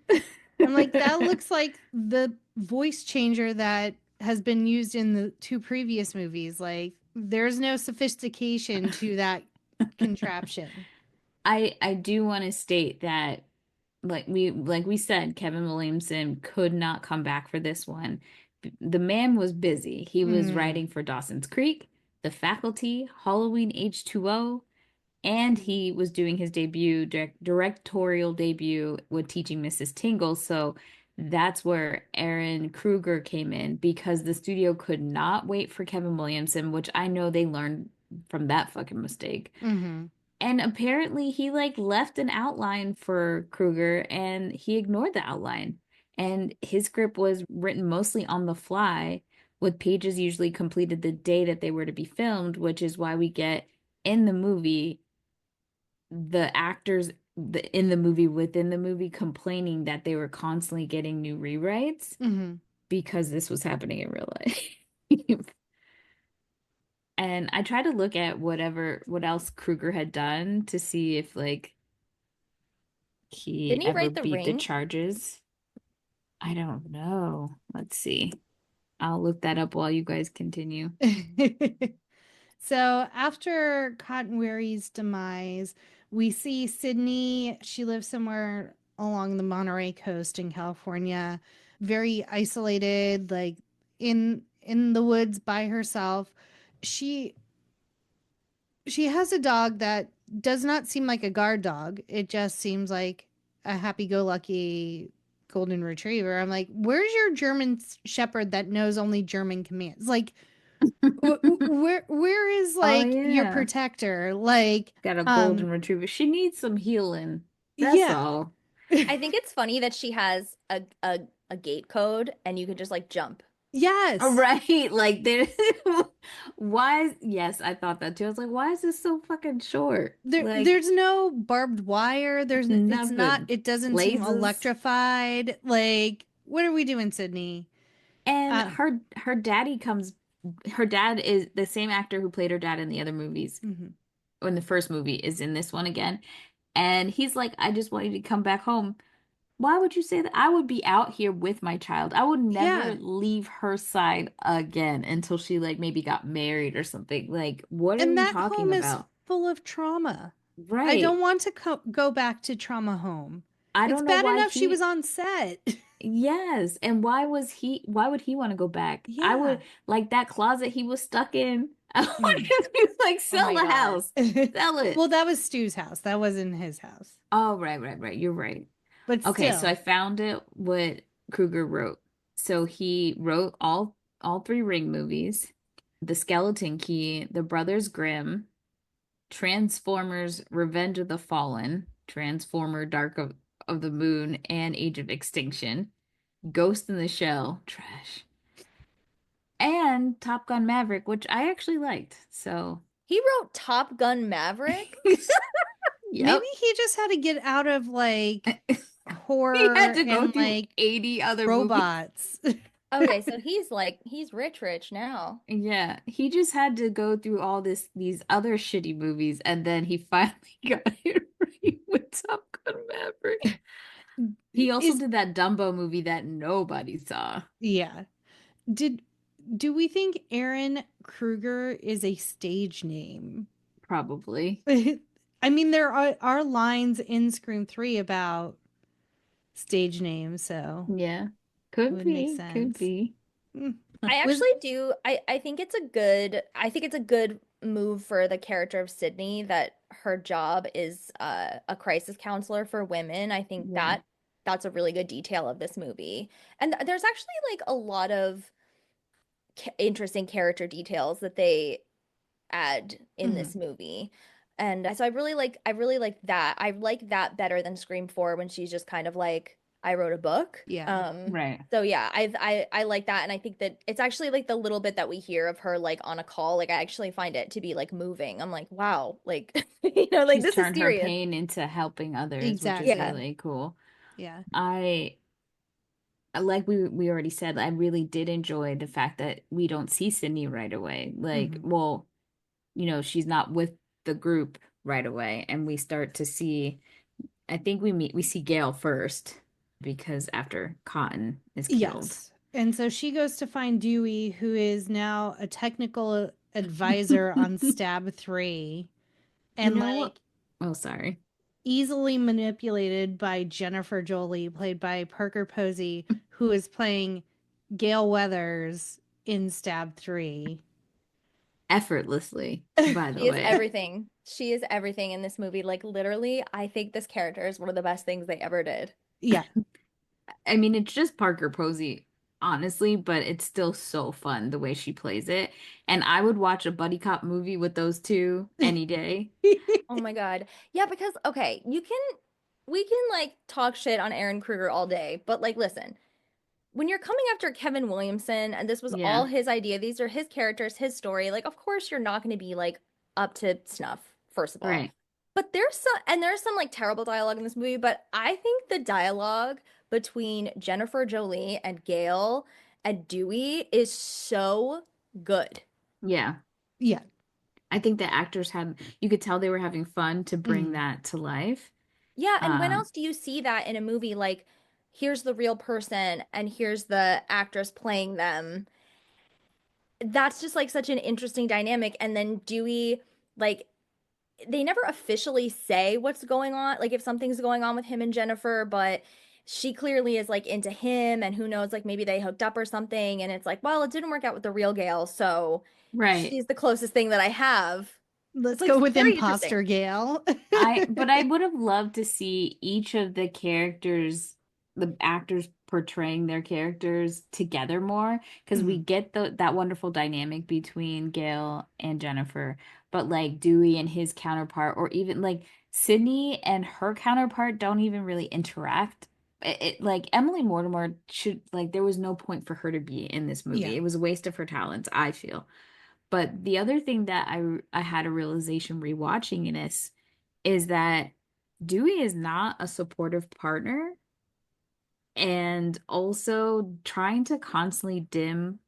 I'm like, that looks like the voice changer that has been used in the 2 previous movies. Like, there's no sophistication to that contraption. I do want to state that like we said, Kevin Williamson could not come back for this one. The man was busy. He was writing for Dawson's Creek, The Faculty, Halloween H2O, and he was doing his directorial debut with Teaching Mrs. Tingle. So that's where Aaron Kruger came in because the studio could not wait for Kevin Williamson, which I know they learned from that fucking mistake. Mm-hmm. And apparently he like left an outline for Kruger and he ignored the outline. And his script was written mostly on the fly, with pages usually completed the day that they were to be filmed, which is why we get in the movie the actors in the movie within the movie complaining that they were constantly getting new rewrites because this was happening in real life. And I tried to look at what else Kruger had done to see if like Didn't he ever write The beat the Ring? charges. I don't know. Let's see. I'll look that up while you guys continue. So after Cotton Weary's demise, we see Sydney. She lives somewhere along the Monterey coast in California, very isolated, like in the woods by herself. She has a dog that does not seem like a guard dog. It just seems like a happy-go-lucky golden retriever. I'm like, where's your German shepherd that knows only German commands? Like, where is like your protector? Like, got a golden retriever. She needs some healing. That's all. I think it's funny that she has a gate code and you can just like jump. Yes. Right. Like there yes, I thought that too. I was like, why is this so fucking short? There's no barbed wire. There's nothing. It doesn't seem electrified. Like, what are we doing, Sydney? And her daddy comes. Her dad is the same actor who played her dad in the other movies. In the first movie is in this one again. And he's like, I just want you to come back home. Why would you say that? I would be out here with my child. I would never leave her side again until she like maybe got married or something. Like, what are you talking about? And that home is full of trauma. Right. I don't want to go back to trauma home. I don't know why it's bad enough she was on set. Yes. And why would he want to go back? Yeah. I would like that closet he was stuck in. I would just be like, sell the house. Sell it. Well, that was Stu's house. That wasn't his house. Oh, right. You're right. But okay, still. So I found it what Kruger wrote. So he wrote all 3 Ring movies, The Skeleton Key, The Brothers Grimm, Transformers: Revenge of the Fallen, Transformer: Dark of the Moon, and Age of Extinction, Ghost in the Shell, trash, and Top Gun Maverick, which I actually liked. So he wrote Top Gun Maverick. Yep. Maybe he just had to get out of like horror. He had to go and through like 80 other robots. Okay, so he's rich now. Yeah, he just had to go through all these other shitty movies, and then he finally got it right with Top Gun Maverick. He also did that Dumbo movie that nobody saw. Yeah. Do we think Aaron Kruger is a stage name? Probably. I mean, there are lines in Scream 3 about stage names, so yeah, could be. I actually do. I think it's a good move for the character of Sydney that her job is a crisis counselor for women. I think that's a really good detail of this movie, and there's actually like a lot of interesting character details that they add in this movie. And so I really like that. I like that better than Scream 4 when she's just kind of like, I wrote a book. Yeah. Right. So yeah, I like that. And I think that it's actually like the little bit that we hear of her like on a call, like I actually find it to be like moving. I'm like, wow, like you know, like she's this is serious. Her pain into helping others, exactly. Which is really cool. Yeah. I like we already said, I really did enjoy the fact that we don't see Sydney right away. Like, well, you know, she's not with the group right away, and we start to see, I think we see Gale first, because after Cotton is killed. Yes. And so she goes to find Dewey, who is now a technical advisor on Stab 3. And you know what? Oh, sorry. easily manipulated by Jennifer Jolie, played by Parker Posey, who is playing Gale Weathers in Stab 3. Effortlessly, by the She is way. everything. She is everything in this movie. Like, literally, I think this character is one of the best things they ever did. Yeah. I mean, it's just Parker Posey, honestly, but it's still so fun the way she plays it. And I would watch a buddy cop movie with those two any day. Oh my God. Yeah, because, okay, we can like talk shit on Aaron Kruger all day, but like, listen, when you're coming after Kevin Williamson and this was all Yeah. his idea, these are his characters, his story, like, of course you're not going to be like up to snuff, first of all. Right. But there's some like terrible dialogue in this movie, but I think the dialogue between Jennifer Jolie and Gale and Dewey is so good. Yeah. Yeah. I think the actors you could tell they were having fun to bring that to life. Yeah, and when else do you see that in a movie like here's the real person and here's the actress playing them? That's just like such an interesting dynamic. And then Dewey, like, they never officially say what's going on, like if something's going on with him and Jennifer, but she clearly is like into him, and who knows, like maybe they hooked up or something, and it's like, well, it didn't work out with the real Gale, so Right. she's the closest thing that I have. Let's like go with very imposter Gale. But I would have loved to see each of the characters, the actors portraying their characters together more, because we get that wonderful dynamic between Gale and Jennifer, but like Dewey and his counterpart, or even like Sydney and her counterpart don't even really interact. Like Emily Mortimer should, like, there was no point for her to be in this movie. Yeah. It was a waste of her talents, I feel. But the other thing that I had a realization rewatching this is that Dewey is not a supportive partner, and also trying to constantly dim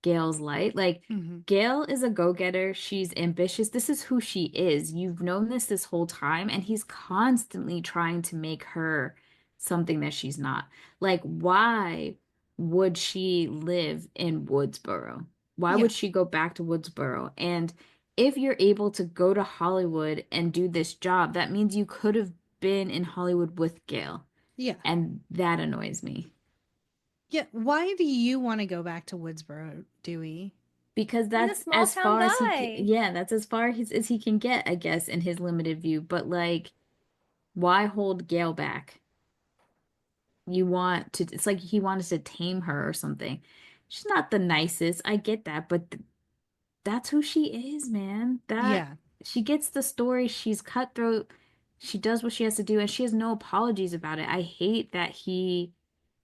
Gail's light. Like, Gail is a go-getter. She's ambitious. This is who she is. You've known this whole time, and he's constantly trying to make her something that she's not. Like, why would she live in Woodsboro? Why would she go back to Woodsboro? And if you're able to go to Hollywood and do this job, that means you could have been in Hollywood with Gail. Yeah. And that annoys me. Yeah. Why do you want to go back to Woodsboro, Dewey? Because that's as far as that's as far as he can get, I guess, in his limited view. But like, why hold Gail back? It's like he wanted to tame her or something. She's not the nicest. I get that, but that's who she is, man. She gets the story. She's cutthroat. She does what she has to do, and she has no apologies about it. I hate that he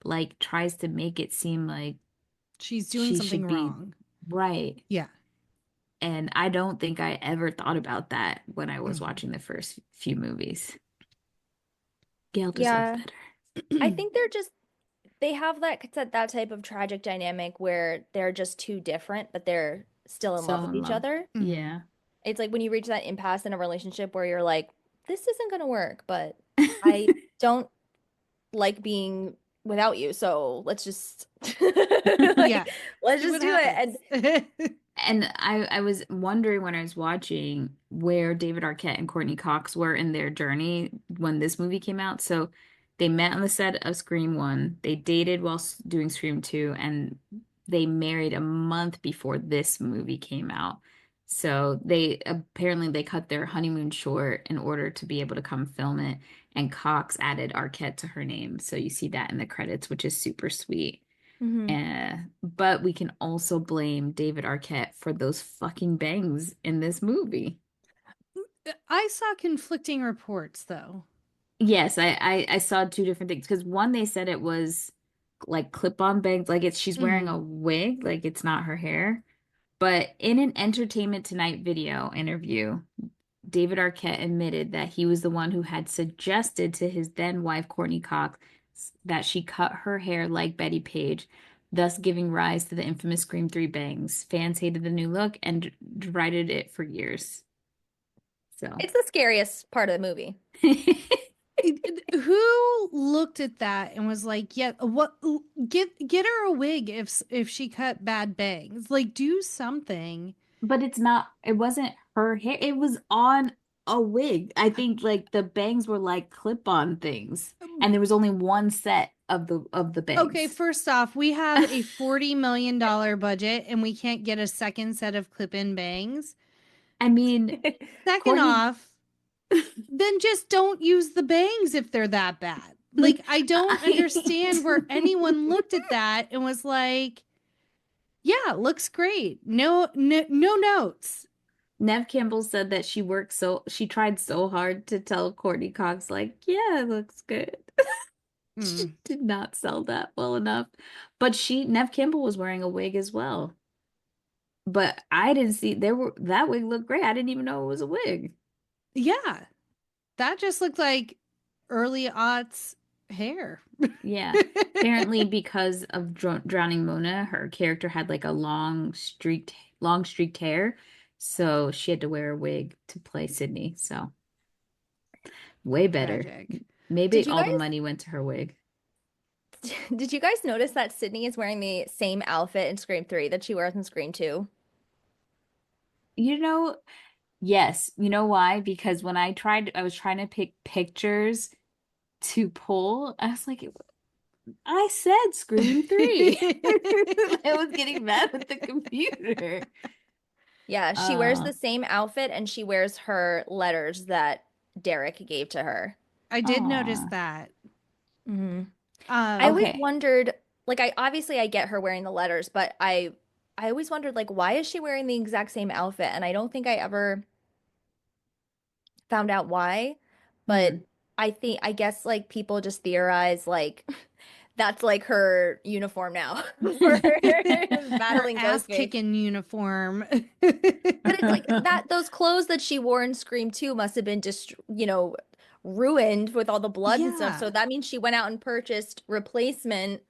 like tries to make it seem like she's doing something wrong. Right. Yeah. And I don't think I ever thought about that when I was watching the first few movies. Gail deserves better. I think they have that type of tragic dynamic where they're just too different, but they're still in love with each other. Yeah. It's like when you reach that impasse in a relationship where you're like, this isn't going to work, but I don't like being without you. So let's just, let's just do it. And I was wondering when I was watching where David Arquette and Courtney Cox were in their journey when this movie came out. So they met on the set of Scream 1. They dated while doing Scream 2, and they married a month before this movie came out. So they cut their honeymoon short in order to be able to come film it. And Cox added Arquette to her name. So you see that in the credits, which is super sweet. But we can also blame David Arquette for those fucking bangs in this movie. I saw conflicting reports, though. Yes, I saw two different things. Because one, they said it was like clip-on bangs, like she's wearing a wig, like it's not her hair. But in an Entertainment Tonight video interview, David Arquette admitted that he was the one who had suggested to his then wife, Courtney Cox, that she cut her hair like Betty Page, thus giving rise to the infamous Scream 3 bangs. Fans hated the new look and derided it for years. So it's the scariest part of the movie. Who looked at that and was like, "Yeah, what? Get her a wig if she cut bad bangs. Like, do something." But it wasn't her hair. It was on a wig. I think like the bangs were like clip-on things, and there was only one set of the bangs. Okay, first off, we have a $40 million budget and we can't get a second set of clip-in bangs. I mean, Second Courtney- off, then just don't use the bangs if they're that bad. Like, I don't understand where anyone looked at that and was like, yeah, looks great. No notes. Nev Campbell said that she tried so hard to tell Courtney Cox, like, yeah, it looks good. She did not sell that well enough. But Nev Campbell was wearing a wig as well. But I didn't see that wig looked great. I didn't even know it was a wig. Yeah. That just looked like early aughts hair. Yeah. Apparently because of Drowning Mona, her character had like a long streaked hair. So she had to wear a wig to play Sydney. So way better. Tragic. Maybe all the money went to her wig. Did you guys notice that Sydney is wearing the same outfit in Scream 3 that she wears in Scream 2? Yes. You know why? Because when I was trying to pick pictures to pull, I was like, I said Scream 3. I was getting mad with the computer. Yeah, she wears the same outfit and she wears her letters that Derek gave to her. I did notice that. Mm-hmm. I always Okay. wondered, like, I get her wearing the letters, but I always wondered, like, why is she wearing the exact same outfit? And I don't think I ever found out why, but I guess, like, people just theorize, like, that's, like, her uniform now for battling Her ass Ghostface. kicking uniform. But it's like those clothes that she wore in Scream 2 must have been just, ruined with all the blood and stuff. Yeah. So that means she went out and purchased replacement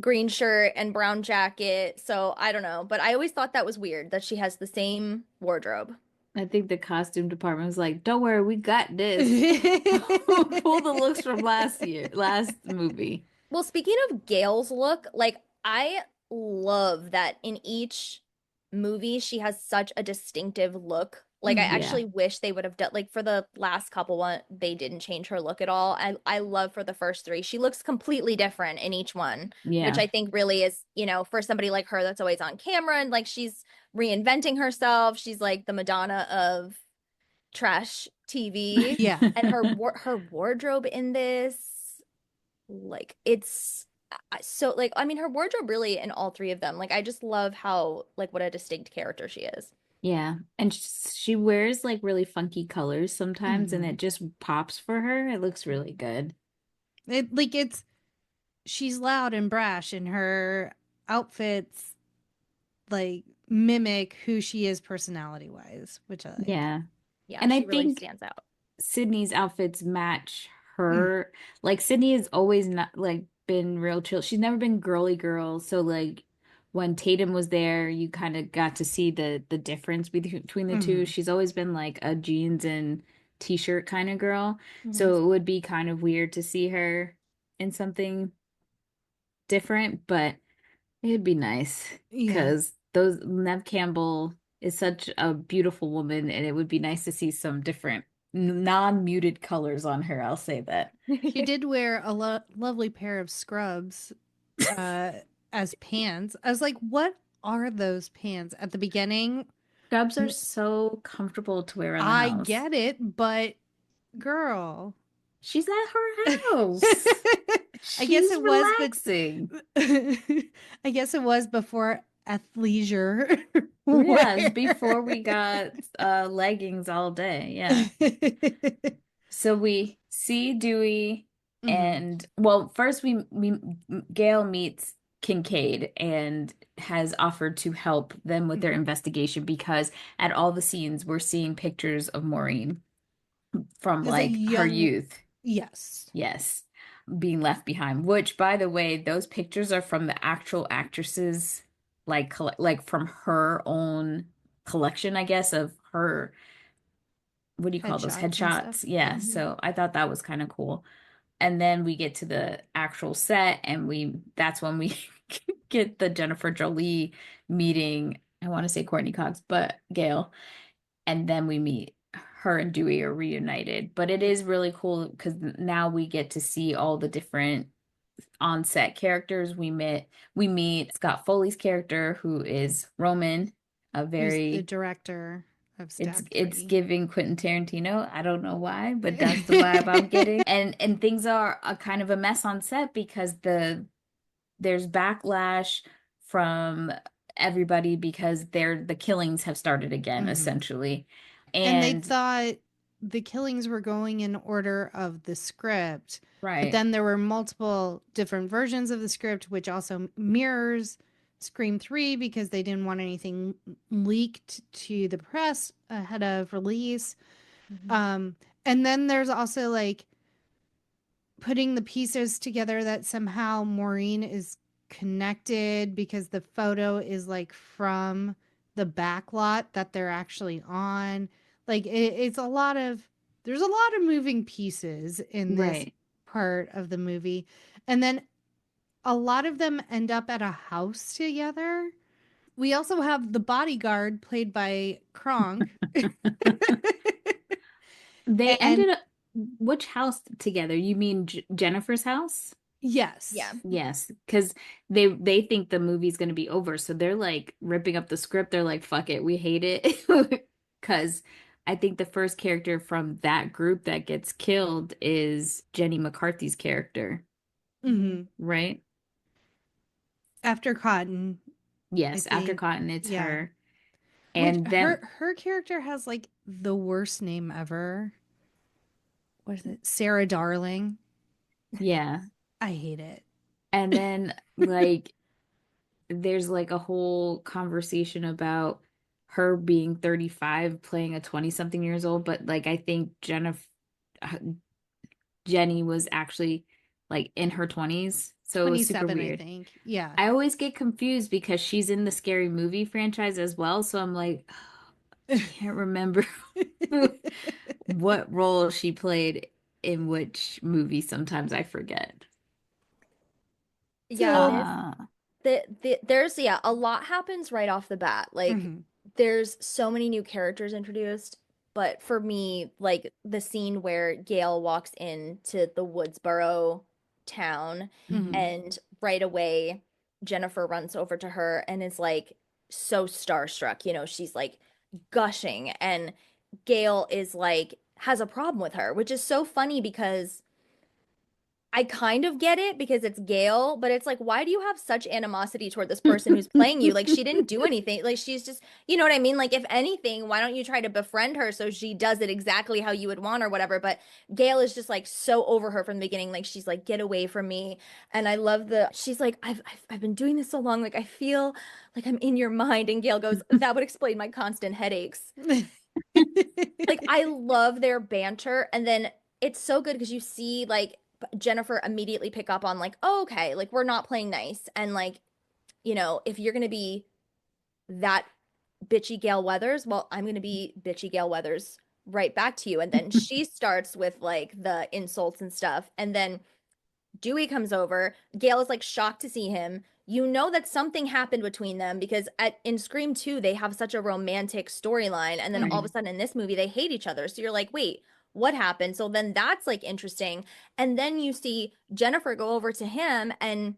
green shirt and brown jacket. So I don't know, but I always thought that was weird that she has the same wardrobe. I think the costume department was like, don't worry, we got this. Pull the looks from last movie. Well, speaking of Gale's look, like, I love that in each movie she has such a distinctive look. Like, I actually wish they would have done, like, for the last couple they didn't change her look at all. I love for the first 3. She looks completely different in each one, which I think really is, for somebody like her that's always on camera and, like, she's reinventing herself. She's like the Madonna of trash TV. Yeah. And her wardrobe in this, like, it's so, like, I mean, her wardrobe really in all 3 of them, like, I just love how, like, what a distinct character she is. Yeah, and she wears like really funky colors sometimes, and it just pops for her. It looks really good. She's loud and brash, and her outfits like mimic who she is personality wise, which I like. Yeah, and she I really think stands out. Sydney's outfits match her. Like, Sydney has always not like been real chill. She's never been girly girl, so like when Tatum was there, you kind of got to see the difference between the two. She's always been like a jeans and t-shirt kind of girl. So it would be kind of weird to see her in something different, but it'd be nice because Nev Campbell is such a beautiful woman, and it would be nice to see some different non-muted colors on her. I'll say that. She did wear a lovely pair of scrubs as pants. I was like, what are those pants at the beginning? Scrubs are so comfortable to wear in the I house. get it, but girl, she's at her house. I guess it relaxing. I guess it was before athleisure. Yes, before we got leggings all day. Yeah. So we see Dewey, and well, first we Gale meets Kincaid and has offered to help them with their investigation, because at all the scenes we're seeing pictures of Maureen from like her youth. Yes. Being left behind, which, by the way, those pictures are from the actual actresses, like from her own collection, I guess, of her, what do you call those headshots? Yeah. So I thought that was kind of cool. And then we get to the actual set, and that's when we get the Jennifer Jolie meeting. I want to say Courtney Cox, but Gale. And then we meet her and Dewey are reunited. But it is really cool because now we get to see all the different on-set characters. We meet Scott Foley's character, who is Roman, a Who's very the director of Stab it's 3. giving Quentin Tarantino. I don't know why, but that's the vibe I'm getting. And things are a kind of a mess on set because there's backlash from everybody because the killings have started again, essentially. And they And thought the killings were going in order of the script. But right. then there were multiple different versions of the script, which also mirrors Scream 3 because they didn't want anything leaked to the press ahead of release. And then there's also like putting the pieces together that somehow Maureen is connected because the photo is like from the back lot that they're actually on. Like it's there's a lot of moving pieces in this Right. part of the movie. And then a lot of them end up at a house together. We also have the bodyguard played by Kronk. They And ended up which house together? You mean Jennifer's house? yes. Yeah. Yes, because they think the movie's gonna be over, so they're like ripping up the script. They're like, "Fuck it, we hate it." Because I think the first character from that group that gets killed is Jenny McCarthy's character, hmm right? After Cotton. Yes, after think. Cotton, it's Yeah. her. Which And then her character has like the worst name ever. What is it? Sarah Darling. yeah, I hate it. and then like there's like a whole conversation about her being 35 playing a 20 something years old, but like I think Jenny was actually like in her 20s, so it was super 27, I weird. think. Yeah. I always get confused because she's in the Scary Movie franchise as well, so I'm like, I can't remember what role she played in which movie. Sometimes I forget. Yeah, Uh, there's a lot happens right off the bat. Like Mhm. there's so many new characters introduced, but for me, like the scene where Gale walks into the Woodsboro town Mhm. and right away Jennifer runs over to her and is like so starstruck, she's like gushing and Gale is like has a problem with her, which is so funny because I kind of get it because it's Gale, but it's like, why do you have such animosity toward this person who's playing you? Like, she didn't do anything. Like, she's just, you know what I mean? Like, if anything, why don't you try to befriend her so she does it exactly how you would want or whatever? But Gale is just like so over her from the beginning. Like, she's like, get away from me. And I love she's like, I've been doing this so long. Like, I feel like I'm in your mind. And Gale goes, that would explain my constant headaches. Like, I love their banter. And then it's so good because you see, like, Jennifer immediately pick up on, like, oh, okay, like, we're not playing nice. And, like, if you're going to be that bitchy Gale Weathers, well, I'm going to be bitchy Gale Weathers right back to you. And then she starts with, like, the insults and stuff. And then Dewey comes over. Gale is, like, shocked to see him. You know that something happened between them because in Scream 2, they have such a romantic storyline. And then all of a sudden in this movie, they hate each other. So you're like, wait, what happened? So then that's like interesting. And then you see Jennifer go over to him and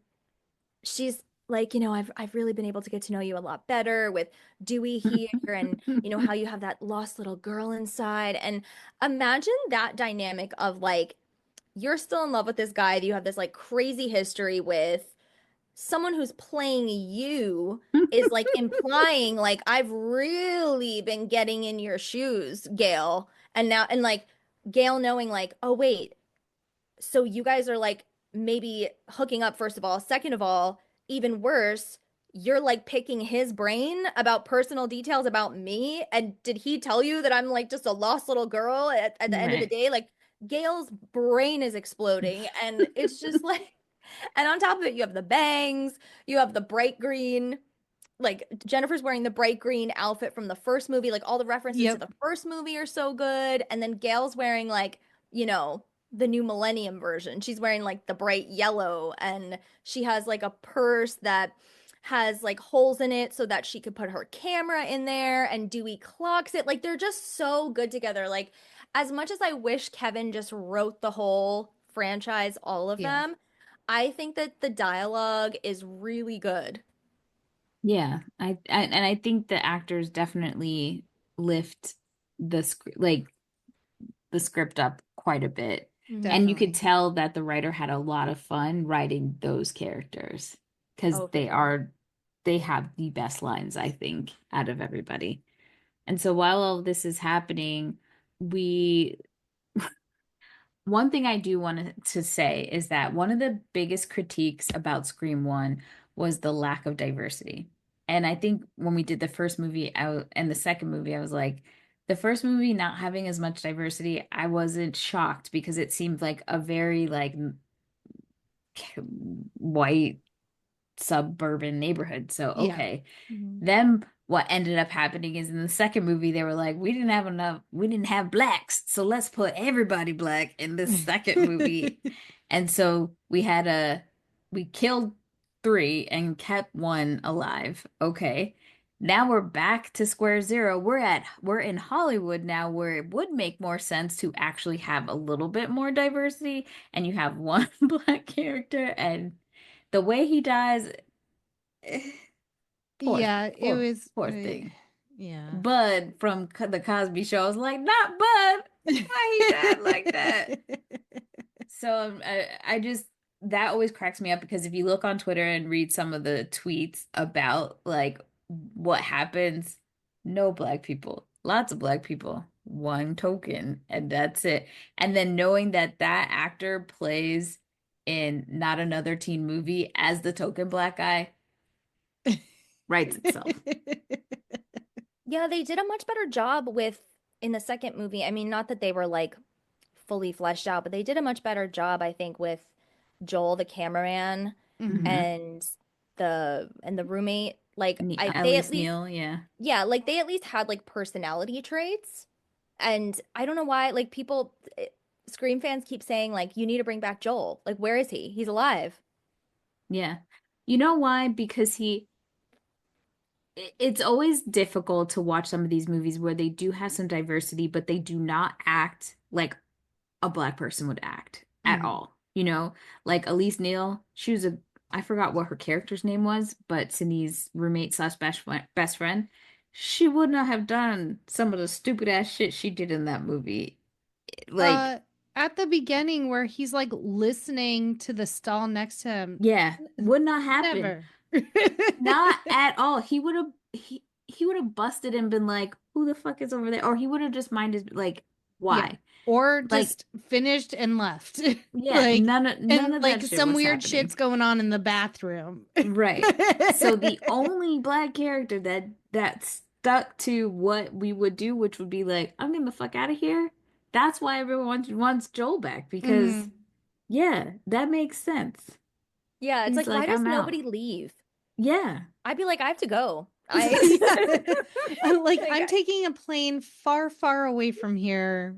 she's like, I've really been able to get to know you a lot better with Dewey here and how you have that lost little girl inside. And imagine that dynamic of like, you're still in love with this guy that you have this like crazy history with. Someone who's playing you is like implying like I've really been getting in your shoes, Gale. And like Gale knowing like, oh wait, so you guys are like maybe hooking up first of all. Second of all, even worse, you're like picking his brain about personal details about me. And did he tell you that I'm like just a lost little girl at the end of the day? Like Gale's brain is exploding and it's just like and on top of it, you have the bangs, you have the bright green. Like Jennifer's wearing the bright green outfit from the first movie. Like all the references to the first movie are so good. And then Gale's wearing like, the new Millennium version. She's wearing like the bright yellow and she has like a purse that has like holes in it so that she could put her camera in there, and Dewey clocks it. Like they're just so good together. Like as much as I wish Kevin just wrote the whole franchise, all of Yeah. them, I think that the dialogue is really good. Yeah, I think the actors definitely lift the script up quite a bit. And you could Definitely. tell that the writer had a lot of fun writing those characters because Oh, for sure. they have the best lines, I think, out of everybody. And so while all of this is happening, we one thing I do want to say is that one of the biggest critiques about Scream 1 was the lack of diversity. And I think when we did the first movie out and the second movie, I was like, the first movie not having as much diversity, I wasn't shocked because it seemed like a very like white suburban neighborhood. So, Yeah. okay. Mhm. Then what ended up happening is in the second movie, they were like, we didn't have blacks, so let's put everybody black in the second movie. And so we killed 3 and kept 1 alive. Okay. Now we're back to square zero. We're in Hollywood now where it would make more sense to actually have a little bit more diversity and you have 1 black character and the way he dies, poor, Yeah, it poor, was. poor thing. Yeah. Bud from the Cosby Show was like, not Bud. Why he died like that? So I just that always cracks me up because if you look on Twitter and read some of the tweets about like what happens, no black people, lots of black people, 1 token, and that's it. And then knowing that that actor plays in Not Another Teen Movie as the token black guy writes itself. Yeah, they did a much better job with in the second movie. I mean, not that they were like fully fleshed out, but they did a much better job, I think, with Joel, the cameraman, Mhm. and the roommate. Like At they at least least, Neil, yeah. yeah, like they at least had like personality traits. And I don't know why, like people, Scream fans keep saying like you need to bring back Joel. Like where is he? He's alive. Yeah. You know why? Because it's always difficult to watch some of these movies where they do have some diversity, but they do not act like a black person would act at Mhm. all. You know, like Elise Neal, she was I forgot what her character's name was, but Sydney's roommate slash best friend, she would not have done some of the stupid ass shit she did in that movie. Like, Uh, at the beginning where he's like listening to the stall next to him, yeah, would not happen. never. Not at all. He would have busted and been like, "Who the fuck is over there?" Or he would have just minded like, Yeah. "Why?" Or Like, just finished and left. yeah, Like, none of and like that shit some was weird happening. shit's going on in the bathroom. Right. So the only black character that stuck to what we would do, which would be like, I'm getting the fuck out of here. That's why everyone wants Joel back because Mhm. yeah, that makes sense. Yeah, it's He's like why like, does I'm out. nobody leave? Yeah. I'd be like, I have to go. Like I'm taking a plane far, far away from here,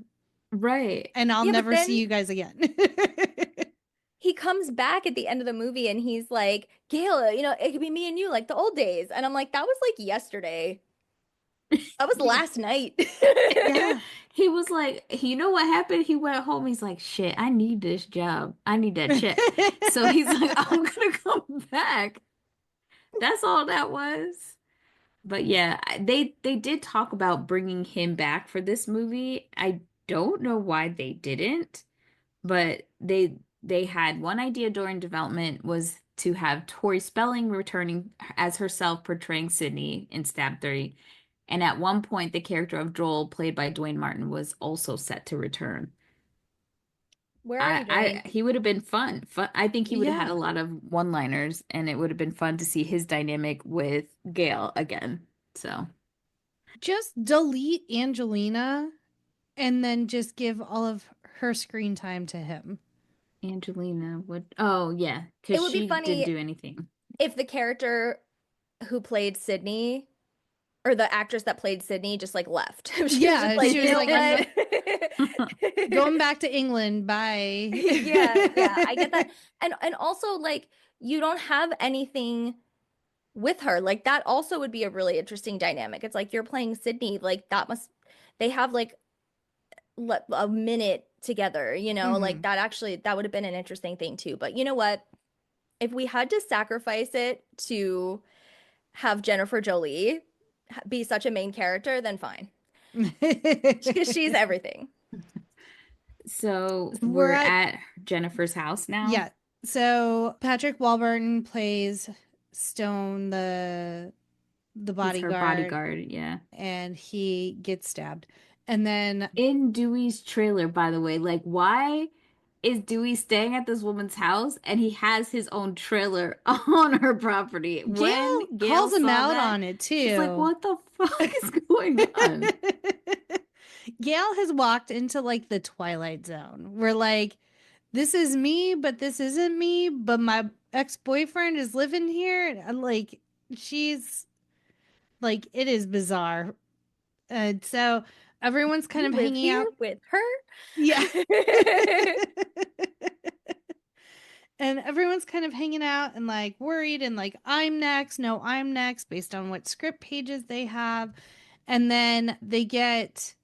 Right. and I'll Yeah, but never see then you guys again. he comes back at the end of the movie and he's like, Gale, it could be me and you like the old days. And I'm like, that was like yesterday. That was last night. Yeah. He was like, you know what happened? He went home. He's like, shit, I need this job. I need that check. So he's like, I'm gonna come back. That's all that was. But yeah, they did talk about bringing him back for this movie. I don't know why they didn't, but they had one idea during development was to have Tori Spelling returning as herself portraying Sydney in Stab 30. And at one point, the character of Joel, played by Dwayne Martin, was also set to return. Where are you, Dwayne? He would have been fun. I think he would have had Yeah. a lot of one-liners, and it would have been fun to see his dynamic with Gale again. So, Just delete Angelina and then just give all of her screen time to him. Angelina would. Oh yeah, It because would be she didn't funny do anything. if the character who played Sydney or the actress that played Sydney just like left. She was Yeah, just like, she was you know like, what? going back to England, bye. Yeah, I get that. And also like you don't have anything with her. Like that also would be a really interesting dynamic. It's like you're playing Sydney, like they have like a minute together, you know, like that would have been an interesting thing too. But you know what? If we had to sacrifice it to have Jennifer Jolie be such a main character, then fine. Because she's everything. So we're at Jennifer's house now. Yeah. So Patrick Warburton plays Stone, the bodyguard. He's her bodyguard, yeah. And he gets stabbed. And then in Dewey's trailer, by the way, like why is Dewey staying at this woman's house and he has his own trailer on her property? Gale calls him out on it too. She's like, what the fuck is going on? Gale has walked into like the Twilight Zone where like, this is me, but this isn't me, but my ex-boyfriend is living here. And like, she's like, it is bizarre. And so everyone's kind of hanging out with her. Yeah. And everyone's kind of hanging out and like worried and like, I'm next. No, I'm next, based on what script pages they have. And then they get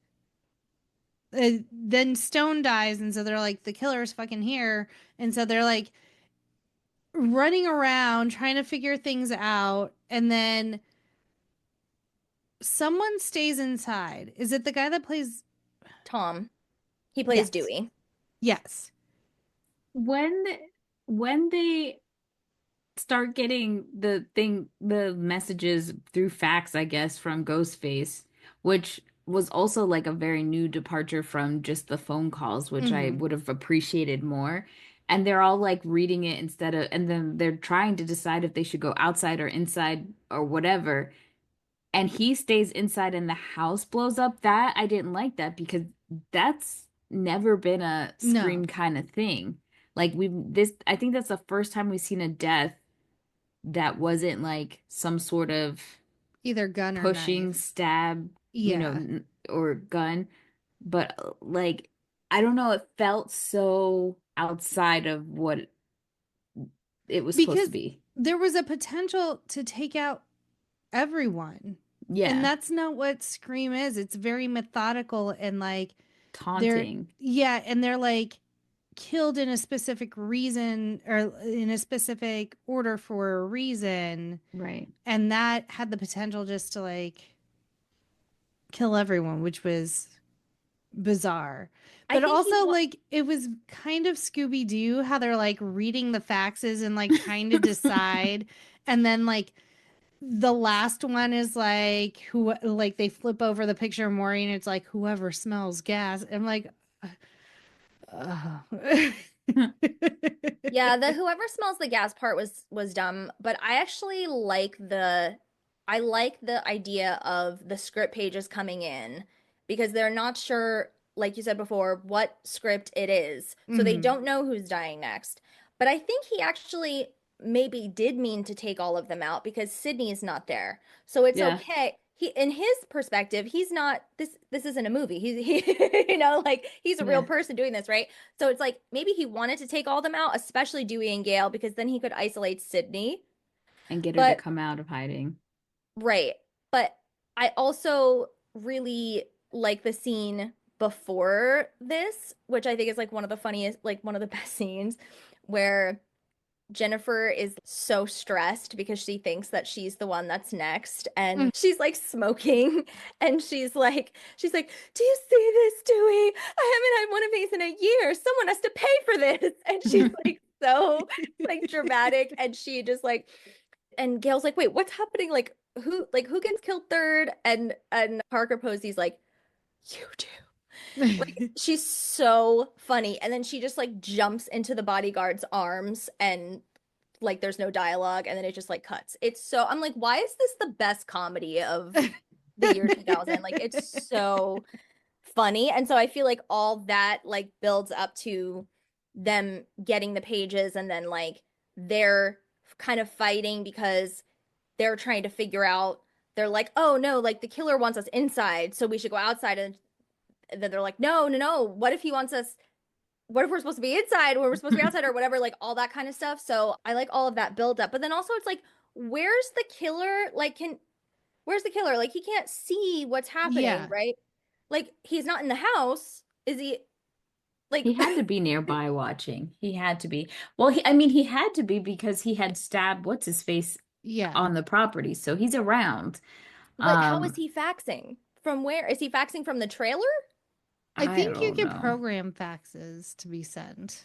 then Stone dies, and so they're like, the killer's fucking here, and so they're like running around trying to figure things out, and then someone stays inside. Is it the guy that plays Tom? He plays Dewey. Yes. When they start getting the messages through fax, I guess, from Ghostface, which was also like a very new departure from just the phone calls, which I would have appreciated more. And they're all like reading it and then they're trying to decide if they should go outside or inside or whatever. And he stays inside and the house blows up. That I didn't like that, because that's never been a Scream kind of thing. Like I think that's the first time we've seen a death that wasn't like some sort of either gun or pushing, knife. stab, you know, or gun. But like, I don't know, it felt so outside of what it was supposed to be. There was a potential to take out everyone. Yeah. And that's not what Scream is. It's very methodical and like taunting. And they're like killed in a specific reason or in a specific order for a reason. Right. And that had the potential just to like kill everyone, which was bizarre. But also like it was kind of Scooby-Doo how they're like reading the faxes and like trying to decide. And then like the last one is like who, like they flip over the picture of Maury and it's like whoever smells gas. I'm like Yeah, the whoever smells the gas part was dumb, but I actually like the idea of the script pages coming in, because they're not sure, like you said before, what script it is. So they don't know who's dying next. But I think he actually maybe did mean to take all of them out because Sydney is not there. So it's okay. He, in his perspective, he's not, this isn't a movie. He you know, like he's a real person doing this, right? So it's like maybe he wanted to take all of them out, especially Dewey and Gale, because then he could isolate Sydney and get her to come out of hiding. Right. But I also really like the scene before this, which I think is like one of the funniest, like one of the best scenes, where Jennifer is so stressed because she thinks that she's the one that's next, and she's like smoking, and she's like, do you see this, Dewey? I haven't had one of these in a year. Someone has to pay for this. And she's like so like dramatic, and she just like, and Gale's like, wait, what's happening? Like who gets killed third? And Parker Posey's like, you do. Like she's so funny, and then she just like jumps into the bodyguard's arms, and like there's no dialogue, and then it just like cuts. It's so, I'm like, why is this the best comedy of the year 2000? Like it's so funny. And so I feel like all that like builds up to them getting the pages, and then like they're kind of fighting because they're trying to figure out, they're like, oh no, like the killer wants us inside, so we should go outside. And then they're like, no, what if he wants us, what if we're supposed to be inside when we're supposed to be outside, or whatever, like all that kind of stuff. So I like all of that build up. But then also it's like, where's the killer? Like, where's the killer? Like, he can't see what's happening, Yeah. right? Like, he's not in the house. Is he? Like, He had to be nearby watching. He had to be. Well, he had to be because he had stabbed what's his face Yeah. on the property, so he's around. but how is he faxing? From where? Is he faxing from the trailer? I think you don't can know. program faxes to be sent.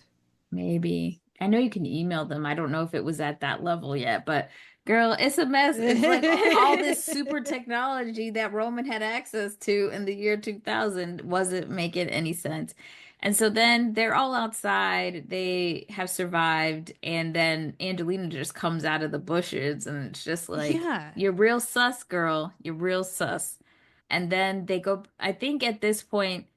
Maybe. I know you can email them. I don't know if it was at that level yet, but girl, it's a mess. It's like all this super technology that Roman had access to in the year 2000 wasn't making any sense. And so then they're all outside. They have survived. And then Angelina just comes out of the bushes and it's just like, Yeah. you're real sus, girl. You're real sus. And then they go, I think at this point,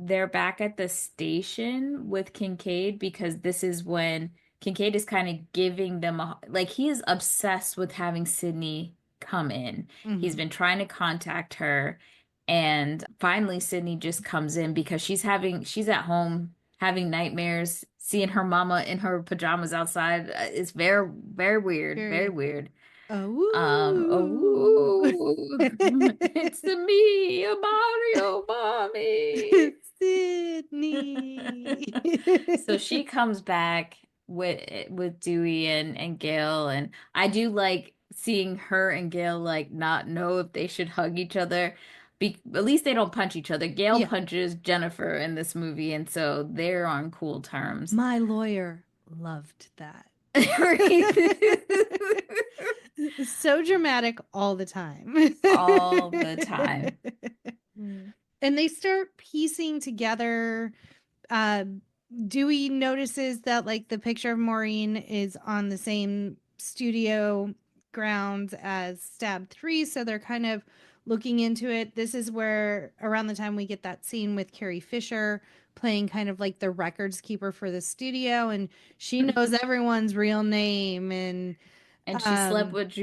they're back at the station with Kincaid because this is when Kincaid is kind of giving them like he is obsessed with having Sydney come in. He's Mhm. been trying to contact her, and finally Sydney just comes in because she's at home having nightmares, seeing her mama in her pajamas outside. It's very, very weird, very weird. Oh. It's me, a Mario mommy. Sydney. So she comes back with Dewey and Gale, and I do like seeing her and Gale like not know if they should hug each other. At least they don't punch each other. Gale Yeah. punches Jennifer in this movie, and so they're on cool terms. My lawyer loved that. So dramatic all the time. All the time. And they start piecing together. Dewey notices that like the picture of Maureen is on the same studio grounds as Stab 3, so they're kind of looking into it. This is where around the time we get that scene with Carrie Fisher playing kind of like the records keeper for the studio, and she knows everyone's real name, and she slept with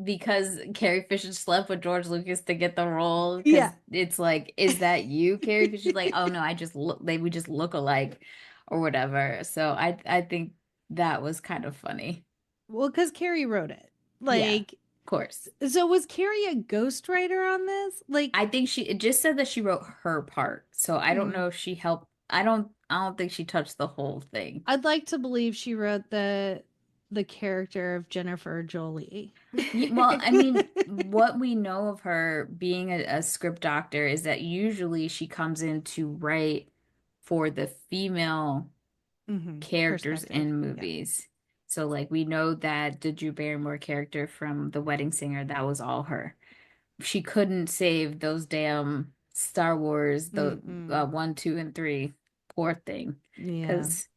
because Carrie Fisher slept with George Lucas to get the role. Yeah. It's like, is that you, Carrie Fisher? She's like, oh no, we just look alike or whatever. So I think that was kind of funny. Well, because Carrie wrote it. Like, yeah, of course. So was Carrie a ghostwriter on this? Like, I think it just said that she wrote her part. So I don't know if she helped. I don't think she touched the whole thing. I'd like to believe she wrote the character of Jennifer Jolie. Well, I mean, what we know of her being a script doctor is that usually she comes in to write for the female characters in movies. Yeah. So, like, we know that the Drew Barrymore character from The Wedding Singer, that was all her. She couldn't save those damn Star Wars, the 1, 2, and 3. Poor thing. Yeah. Because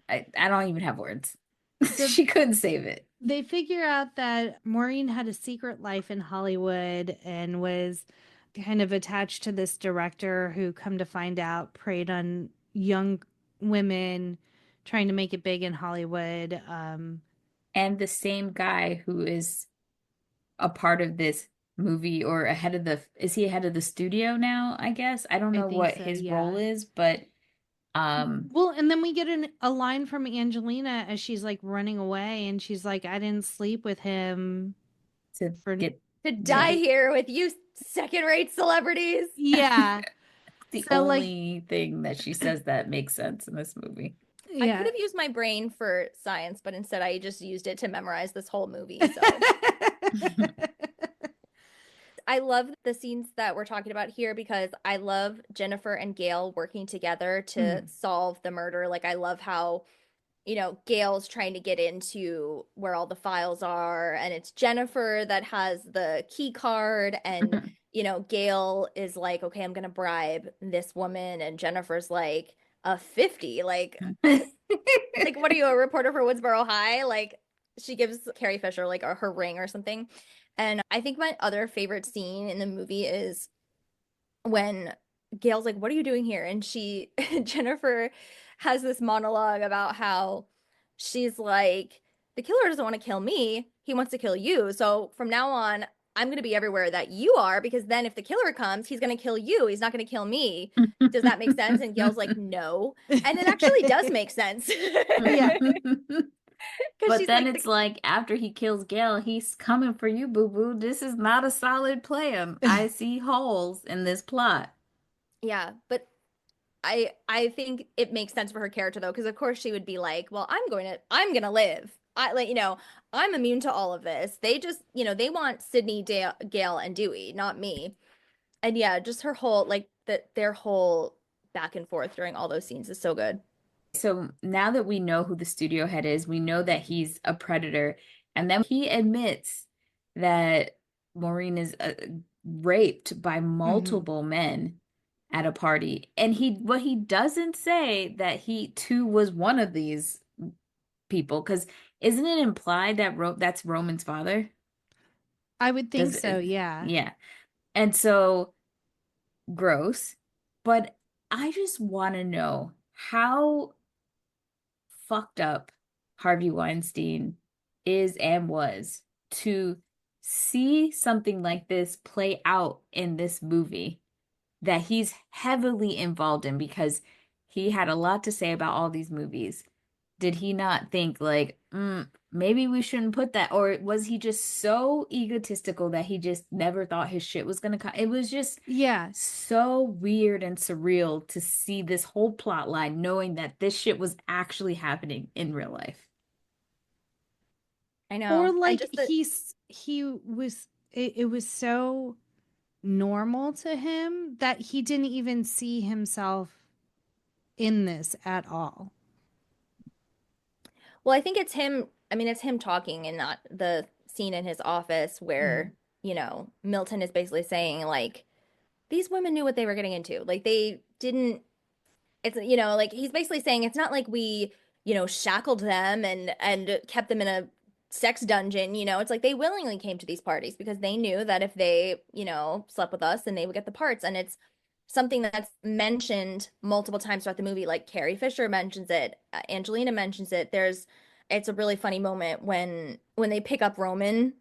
I don't even have words. So she couldn't save it. They figure out that Maureen had a secret life in Hollywood and was kind of attached to this director who, come to find out, preyed on young women trying to make it big in Hollywood. And the same guy who is a part of this movie, or is he ahead of the studio now, I guess? I don't know what his role is, but well, and then we get a line from Angelina as she's like running away, and she's like, I didn't sleep with him to die here with you second-rate celebrities. Yeah. The only thing that she says that makes sense in this movie. Yeah. I could have used my brain for science, but instead I just used it to memorize this whole movie. So I love the scenes that we're talking about here because I love Jennifer and Gale working together to solve the murder. Like, I love how, Gale's trying to get into where all the files are, and it's Jennifer that has the key card, and, Gale is like, okay, I'm going to bribe this woman, and Jennifer's like, a 50, like, like, what are you, a reporter for Woodsboro High? Like, she gives Carrie Fisher, like, her ring or something. And I think my other favorite scene in the movie is when Gale's like, what are you doing here? And Jennifer has this monologue about how she's like, the killer doesn't want to kill me. He wants to kill you. So from now on, I'm going to be everywhere that you are, because then if the killer comes, he's going to kill you. He's not going to kill me. Does that make sense? And Gale's like, no. And it actually does make sense. Yeah. Because But she's then like, it's like after he kills Gale, he's coming for you, boo boo. This is not a solid plan. I see holes in this plot. yeah, but I think it makes sense for her character though, because of course she would be like, well, I'm gonna live. I like, I'm immune to all of this. They just, they want Sydney, Gale, and Dewey, not me. And yeah, just her whole like their whole back and forth during all those scenes is so good. So now that we know who the studio head is, we know that he's a predator. And then he admits that Maureen is raped by Mhm. multiple men at a party. And what he doesn't say that he too was one of these people, because isn't it implied that that's Roman's father? I would think Does so, it? yeah. Yeah. And so gross. But I just want to know how fucked up Harvey Weinstein is and was to see something like this play out in this movie that he's heavily involved in, because he had a lot to say about all these movies. Did he not think like, maybe we shouldn't put that? Or was he just so egotistical that he just never thought his shit was gonna come? It was just Yeah. so weird and surreal to see this whole plot line, knowing that this shit was actually happening in real life. I Or know. And like just the it was so normal to him that he didn't even see himself in this at all. Well, I think it's him. I mean, it's him talking and not the scene in his office Mhm. where, Milton is basically saying, like, these women knew what they were getting into. Like, they didn't, like, he's basically saying it's not like we, shackled them and kept them in a sex dungeon. It's like they willingly came to these parties because they knew that if they, slept with us, then they would get the parts. And it's something that's mentioned multiple times throughout the movie. Like Carrie Fisher mentions it, Angelina mentions it. It's a really funny moment when they pick up Roman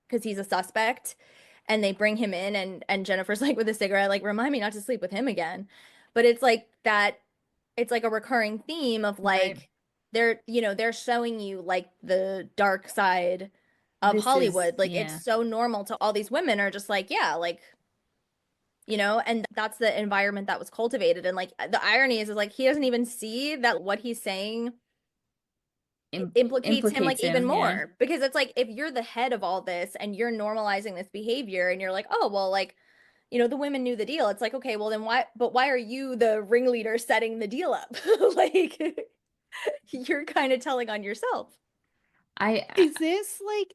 because he's a suspect, and they bring him in, and Jennifer's like with a cigarette, like, remind me not to sleep with him again. But it's like that, it's like a recurring theme of Right. like they're showing you like the dark side of This is, Hollywood. Like it's yeah. so normal to all these women are just like, yeah, like, and that's the environment that was cultivated. And like the irony is like he doesn't even see that what he's saying implicates him like Implicates even him, yeah. more, because it's like if you're the head of all this and you're normalizing this behavior and you're like, oh well, like, the women knew the deal, it's like, okay, well then why are you the ringleader setting the deal up? Like you're kind of telling on yourself. I Is this like,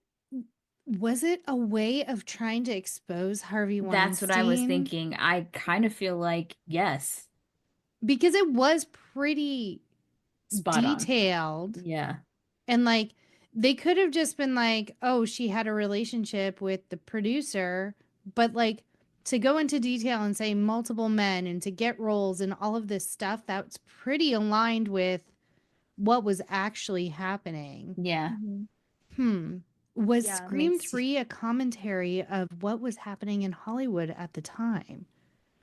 was it a way of trying to expose Harvey That's what I was Weinstein? thinking. I kind of feel like, yes, Because it was pretty spot on. detailed. Yeah. And like, they could have just been like, oh, she had a relationship with the producer, but like, to go into detail and say multiple men and to get roles and all of this stuff, that's pretty aligned with what was actually happening. Yeah. Mhm. Hmm. Was Yeah, Scream Makes 3 a commentary of what was happening in Hollywood at the time?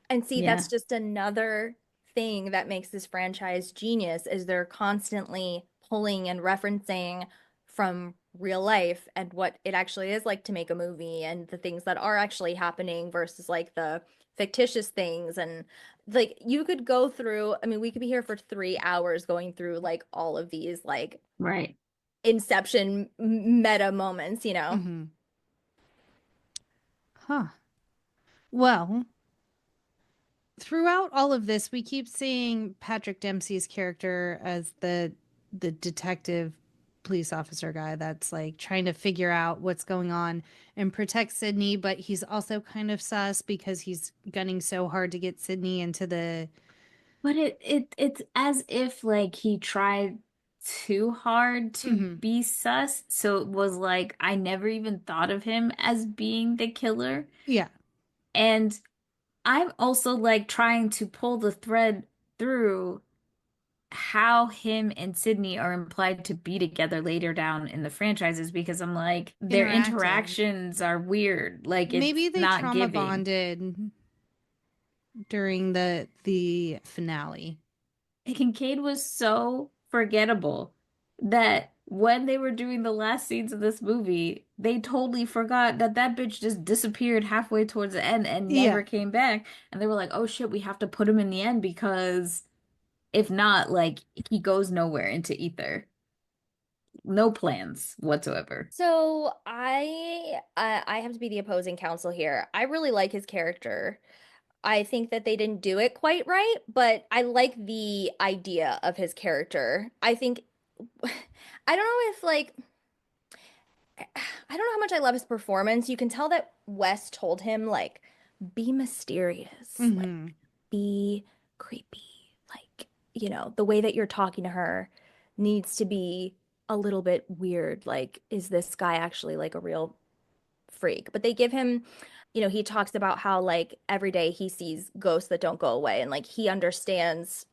and see, yeah. that's just another thing that makes this franchise genius is they're constantly pulling and referencing from real life and what it actually is like to make a movie and the things that are actually happening versus like the fictitious things. And like you could go through, I mean, we could be here for 3 hours going through like all of these like Right. Inception meta moments. Mm-hmm. Huh. Well, throughout all of this, we keep seeing Patrick Dempsey's character as the detective police officer guy that's like trying to figure out what's going on and protect Sydney, but he's also kind of sus because he's gunning so hard to get Sydney into the. But it's as if like he tried too hard to Mhm. be sus. So it was like I never even thought of him as being the killer. Yeah. And I'm also like trying to pull the thread through how him and Sydney are implied to be together later down in the franchises, because I'm like, their Interacting. interactions are weird. Like it's Maybe they not trauma giving. bonded during the finale. Kincaid was so forgettable that when they were doing the last scenes of this movie, they totally forgot that that bitch just disappeared halfway towards the end and never came back. And they were like, oh shit, we have to put him in the end because if not, like, he goes nowhere into ether. No plans whatsoever. So I have to be the opposing counsel here. I really like his character. I think that they didn't do it quite right, but I like the idea of his character. I think I don't know if like I don't know how much I love his performance. You can tell that Wes told him like be mysterious, like be creepy. Like, you know, the way that you're talking to her needs to be a little bit weird. Like, is this guy actually like a real freak? But they give him, you know, he talks about how like every day he sees ghosts that don't go away and like he understands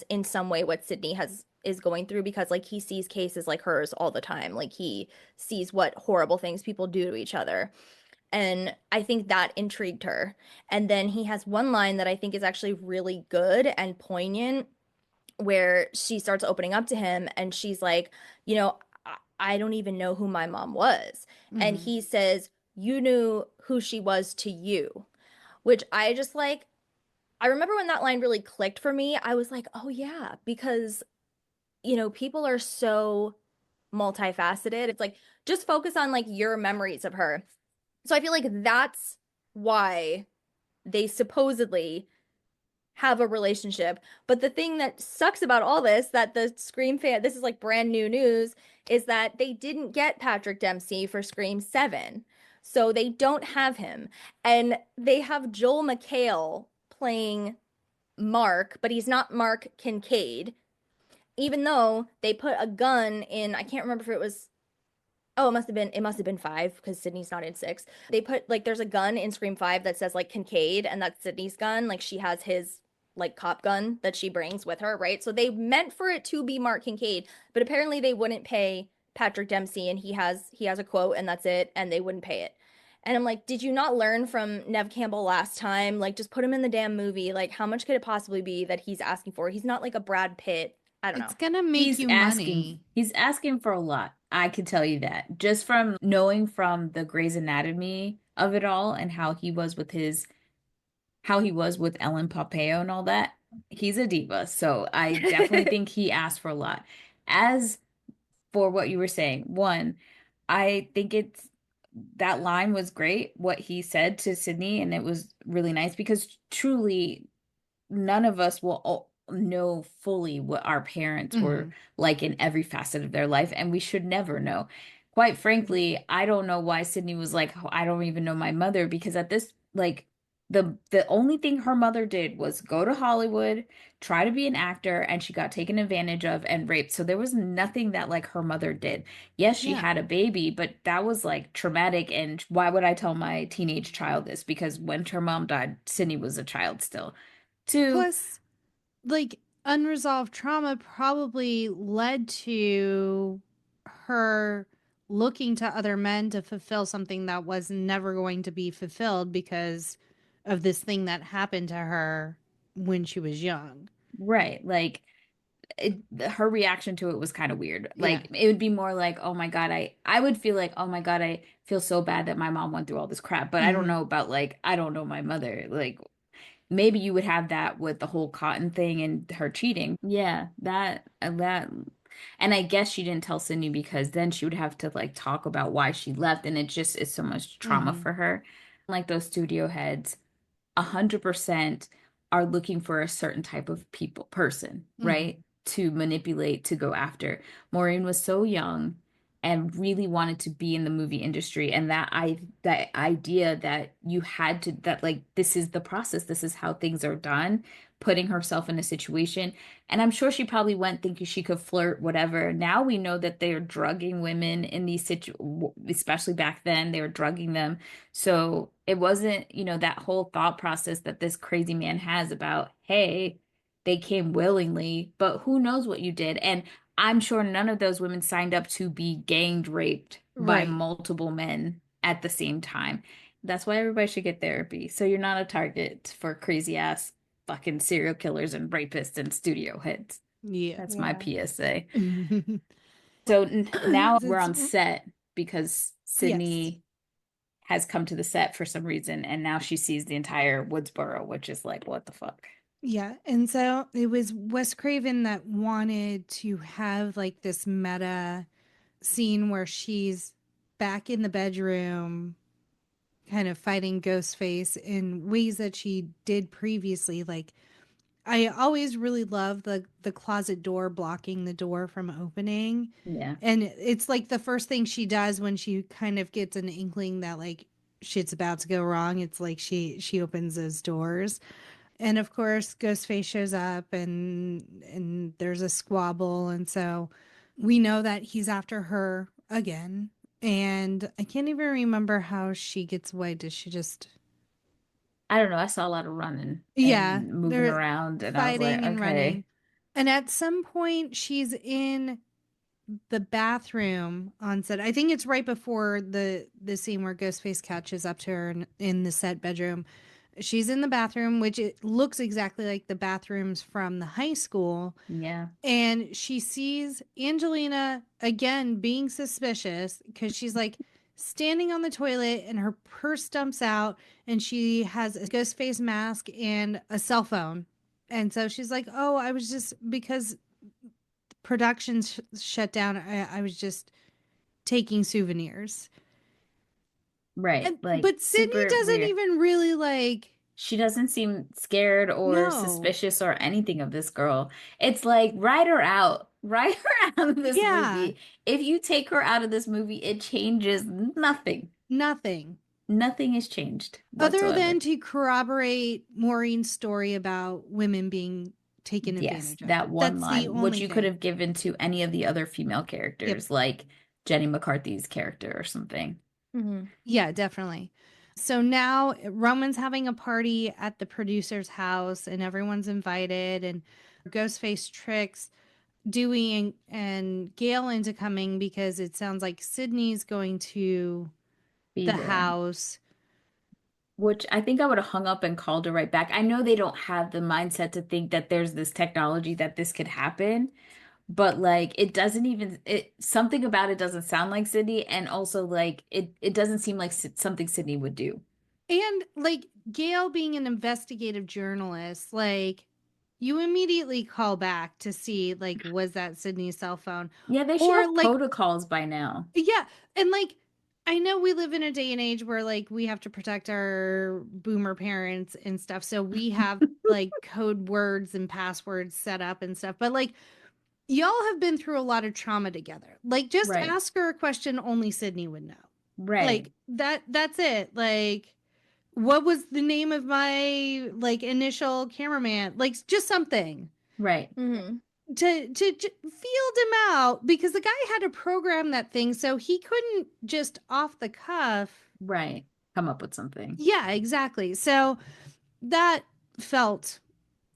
in some way what Sydney has is going through because like he sees cases like hers all the time. Like he sees what horrible things people do to each other. And I think that intrigued her. And then he has one line that I think is actually really good and poignant where she starts opening up to him and she's like, you know, I don't even know who my mom was. And he says, you knew who she was to you, which I just like, I remember when that line really clicked for me. I was like, oh yeah, because, you know, people are so multifaceted. It's like, just focus on like your memories of her. So I feel like that's why they supposedly have a relationship. But the thing that sucks about all this, that the Scream fan, this is like brand new news, is that they didn't get Patrick Dempsey for Scream 7. So they don't have him. And they have Joel McHale playing Mark, but he's not Mark Kincaid. Even though they put a gun in, I can't remember if it was, oh, it must have been 5 because Sydney's not in 6. They put like there's a gun in Scream 5 that says like Kincaid, and that's Sydney's gun. Like she has his like cop gun that she brings with her, right? So they meant for it to be Mark Kincaid, but apparently they wouldn't pay Patrick Dempsey, and he has a quote and that's it, and they wouldn't pay it. And I'm like, did you not learn from Nev Campbell last time? Like, just put him in the damn movie. Like, how much could it possibly be that he's asking for? He's not like a Brad Pitt. I don't know. It's gonna make you money. He's asking for a lot. I can tell you that. Just from knowing from the Grey's Anatomy of it all and how he was with Ellen Pompeo and all that. He's a diva. So I definitely think he asked for a lot. As for what you were saying, one, I think that line was great, what he said to Sydney, and it was really nice because truly none of us will know fully what our parents were like in every facet of their life, and we should never know. Quite frankly, I don't know why Sydney was like, oh, I don't even know my mother, because at this, like, the only thing her mother did was go to Hollywood, try to be an actor, and she got taken advantage of and raped. So there was nothing that like her mother did. Yes, she had a baby, but that was like traumatic. And why would I tell my teenage child this? Because when her mom died, Sydney was a child still. Plus, like, unresolved trauma probably led to her looking to other men to fulfill something that was never going to be fulfilled because of this thing that happened to her when she was young. Right. Like, her reaction to it was kind of weird. Like, it would be more like, oh my God, I would feel like, oh my God, I feel so bad that my mom went through all this crap. But I don't know about, like, I don't know my mother. Like, maybe you would have that with the whole Cotton thing and her cheating. Yeah, that. And I guess she didn't tell Sydney because then she would have to like talk about why she left. And it just is so much trauma for her. Like those studio heads, 100% are looking for a certain type of person, right? To manipulate, to go after. Maureen was so young and really wanted to be in the movie industry, and that idea that you had to, that like this is the process, this is how things are done, putting herself in a situation. And I'm sure she probably went thinking she could flirt, whatever. Now we know that they are drugging women in these especially back then, they were drugging them. So it wasn't, you know, that whole thought process that this crazy man has about, hey, they came willingly, but who knows what you did. And I'm sure none of those women signed up to be ganged raped by multiple men at the same time. That's why everybody should get therapy. So you're not a target for crazy ass fucking serial killers and rapists and studio heads. Yeah. That's my PSA. So now we're It's- on set because Sydney has come to the set for some reason, and now she sees the entire Woodsboro, which is like, what the fuck? Yeah. And so it was Wes Craven that wanted to have like this meta scene where she's back in the bedroom, kind of fighting Ghostface in ways that she did previously. Like, I always really love the closet door blocking the door from opening. Yeah. And it's like the first thing she does when she kind of gets an inkling that like shit's about to go wrong. It's like she opens those doors. And of course, Ghostface shows up and there's a squabble. And so we know that he's after her again. And I can't even remember how she gets away. Does she just I don't know. I saw a lot of running Yeah, and moving they're around, and I was like, fighting and okay. running. And at some point she's in the bathroom on set. I think it's right before the scene where Ghostface catches up to her in the set bedroom. She's in the bathroom, which it looks exactly like the bathrooms from the high school. Yeah. And she sees Angelina again being suspicious because she's like standing on the toilet and her purse dumps out and she has a ghost face mask and a cell phone. And so she's like, oh, I was just because production shut down. I was just taking souvenirs. Right. And, Like, but Sydney super doesn't weird. even really like. She doesn't seem scared or No. suspicious or anything of this girl. It's like, write her out. Write her out of this Yeah. movie. If you take her out of this movie, it changes nothing. Nothing. Nothing has changed Other whatsoever. than to corroborate Maureen's story about women being taken Yes, advantage of. that one That's line, the which only you could thing. have given to any of the other female characters, like Jenny McCarthy's character or something. Mm-hmm. Yeah, definitely. So now Roman's having a party at the producer's house and everyone's invited and Ghostface tricks Dewey and Gale into coming because it sounds like Sydney's going to Be the there. house. Which I think I would have hung up and called her right back. I know they don't have the mindset to think that there's this technology that this could happen, but like it doesn't even something about it doesn't sound like Sydney, and also like it doesn't seem like something Sydney would do. And like Gale being an investigative journalist, like you immediately call back to see like was that Sydney's cell phone? Yeah, they should Or have like protocols by now. yeah, and like I know we live in a day and age where like we have to protect our boomer parents and stuff, so we have like code words and passwords set up and stuff. But like y'all have been through a lot of trauma together. Like just Right. ask her a question only Sydney would know. Right. Like that's it. Like what was the name of my like initial cameraman? Like just something. Right. Mm-hmm. To field him out because the guy had to program that thing so he couldn't just off the cuff. Right. Come up with something. Yeah, exactly. So that felt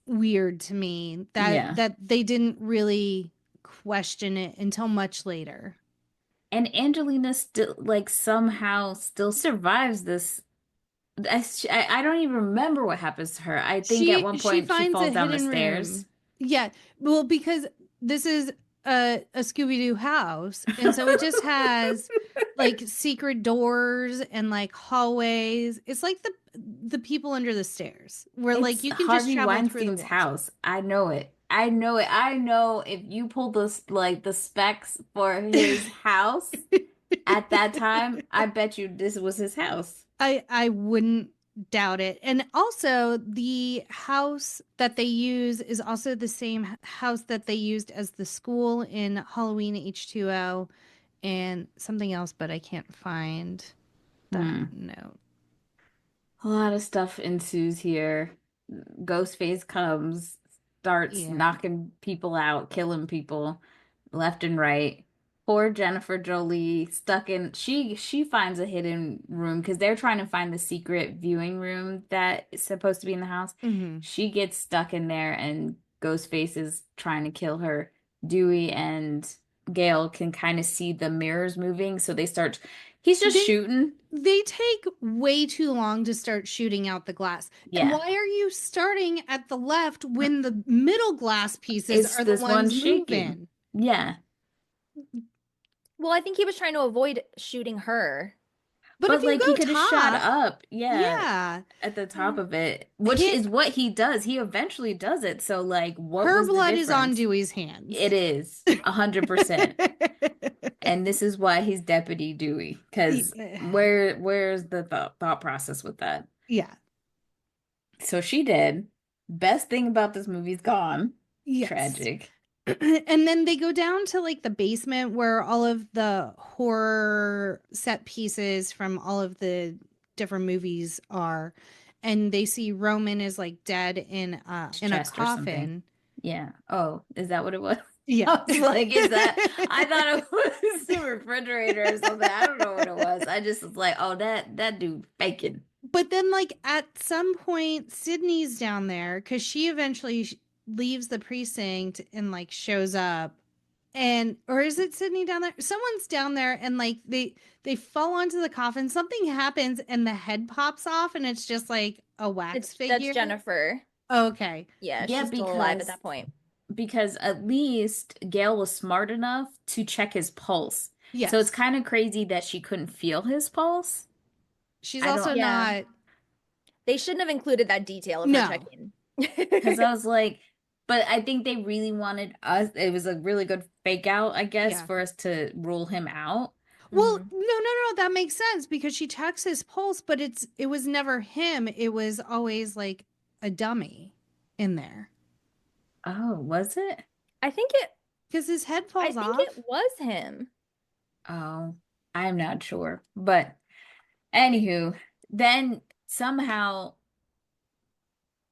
weird to me that they didn't really question it until much later. And Angelina still like somehow still survives this. I don't even remember what happens to her. I think at one point she falls down the stairs. Room. Yeah, well, because this is a Scooby-Doo house, and so it just has like secret doors and like hallways. It's like the people under the stairs, where It's like you can Harvey just travel Weinstein's through the walls. house. I know it. I know it. I know if you pull this like the specs for his house at that time, I bet you this was his house. I wouldn't doubt it. And also the house that they use is also the same house that they used as the school in Halloween H2O and something else, but I can't find that note. A lot of stuff ensues here. Ghostface comes, starts knocking people out, killing people left and right. Poor Jennifer Jolie stuck in she finds a hidden room because they're trying to find the secret viewing room that is supposed to be in the house. Mm-hmm. She gets stuck in there and Ghostface is trying to kill her. Dewey and Gale can kind of see the mirrors moving, so he's just shooting. They take way too long to start shooting out the glass. Yeah. And why are you starting at the left when the middle glass pieces are the ones moving? Yeah. Well, I think he was trying to avoid shooting her. But if you like go he could have shot top, up, yeah, at the top of it, which Hit- is what he does. He eventually does it. So like, what her was the blood is on difference? Dewey's hands. It is 100%. And this is why he's Deputy Dewey, because where's the thought process with that? Yeah. So she did. Best thing about this movie's gone. Yes. Tragic. And then they go down to like the basement where all of the horror set pieces from all of the different movies are, and they see Roman is like dead in a Chest or something. coffin. Yeah. Oh, is that what it was? Yeah. I was like, is that? I thought it was the refrigerator or something. I don't know what it was. I just was like, oh, that dude faking. But then, like, at some point, Sydney's down there because she eventually leaves the precinct and, like, shows up. Or is it Sydney down there? Someone's down there and, like, they fall onto the coffin. Something happens and the head pops off and it's just, like, a wax figure. That's Jennifer. Oh, okay. Yeah, she's still alive at that point. Because at least Gale was smart enough to check his pulse. Yes. So it's kind of crazy that she couldn't feel his pulse. She's also not. They shouldn't have included that detail of her checking. Because I was like, but I think they really wanted us. It was a really good fake out, I guess, for us to rule him out. Well, no, that makes sense because she checks his pulse, but it was never him. It was always like a dummy in there. Oh, was it? I think because his head falls off. I think it was him. Oh, I'm not sure, but anywho, then somehow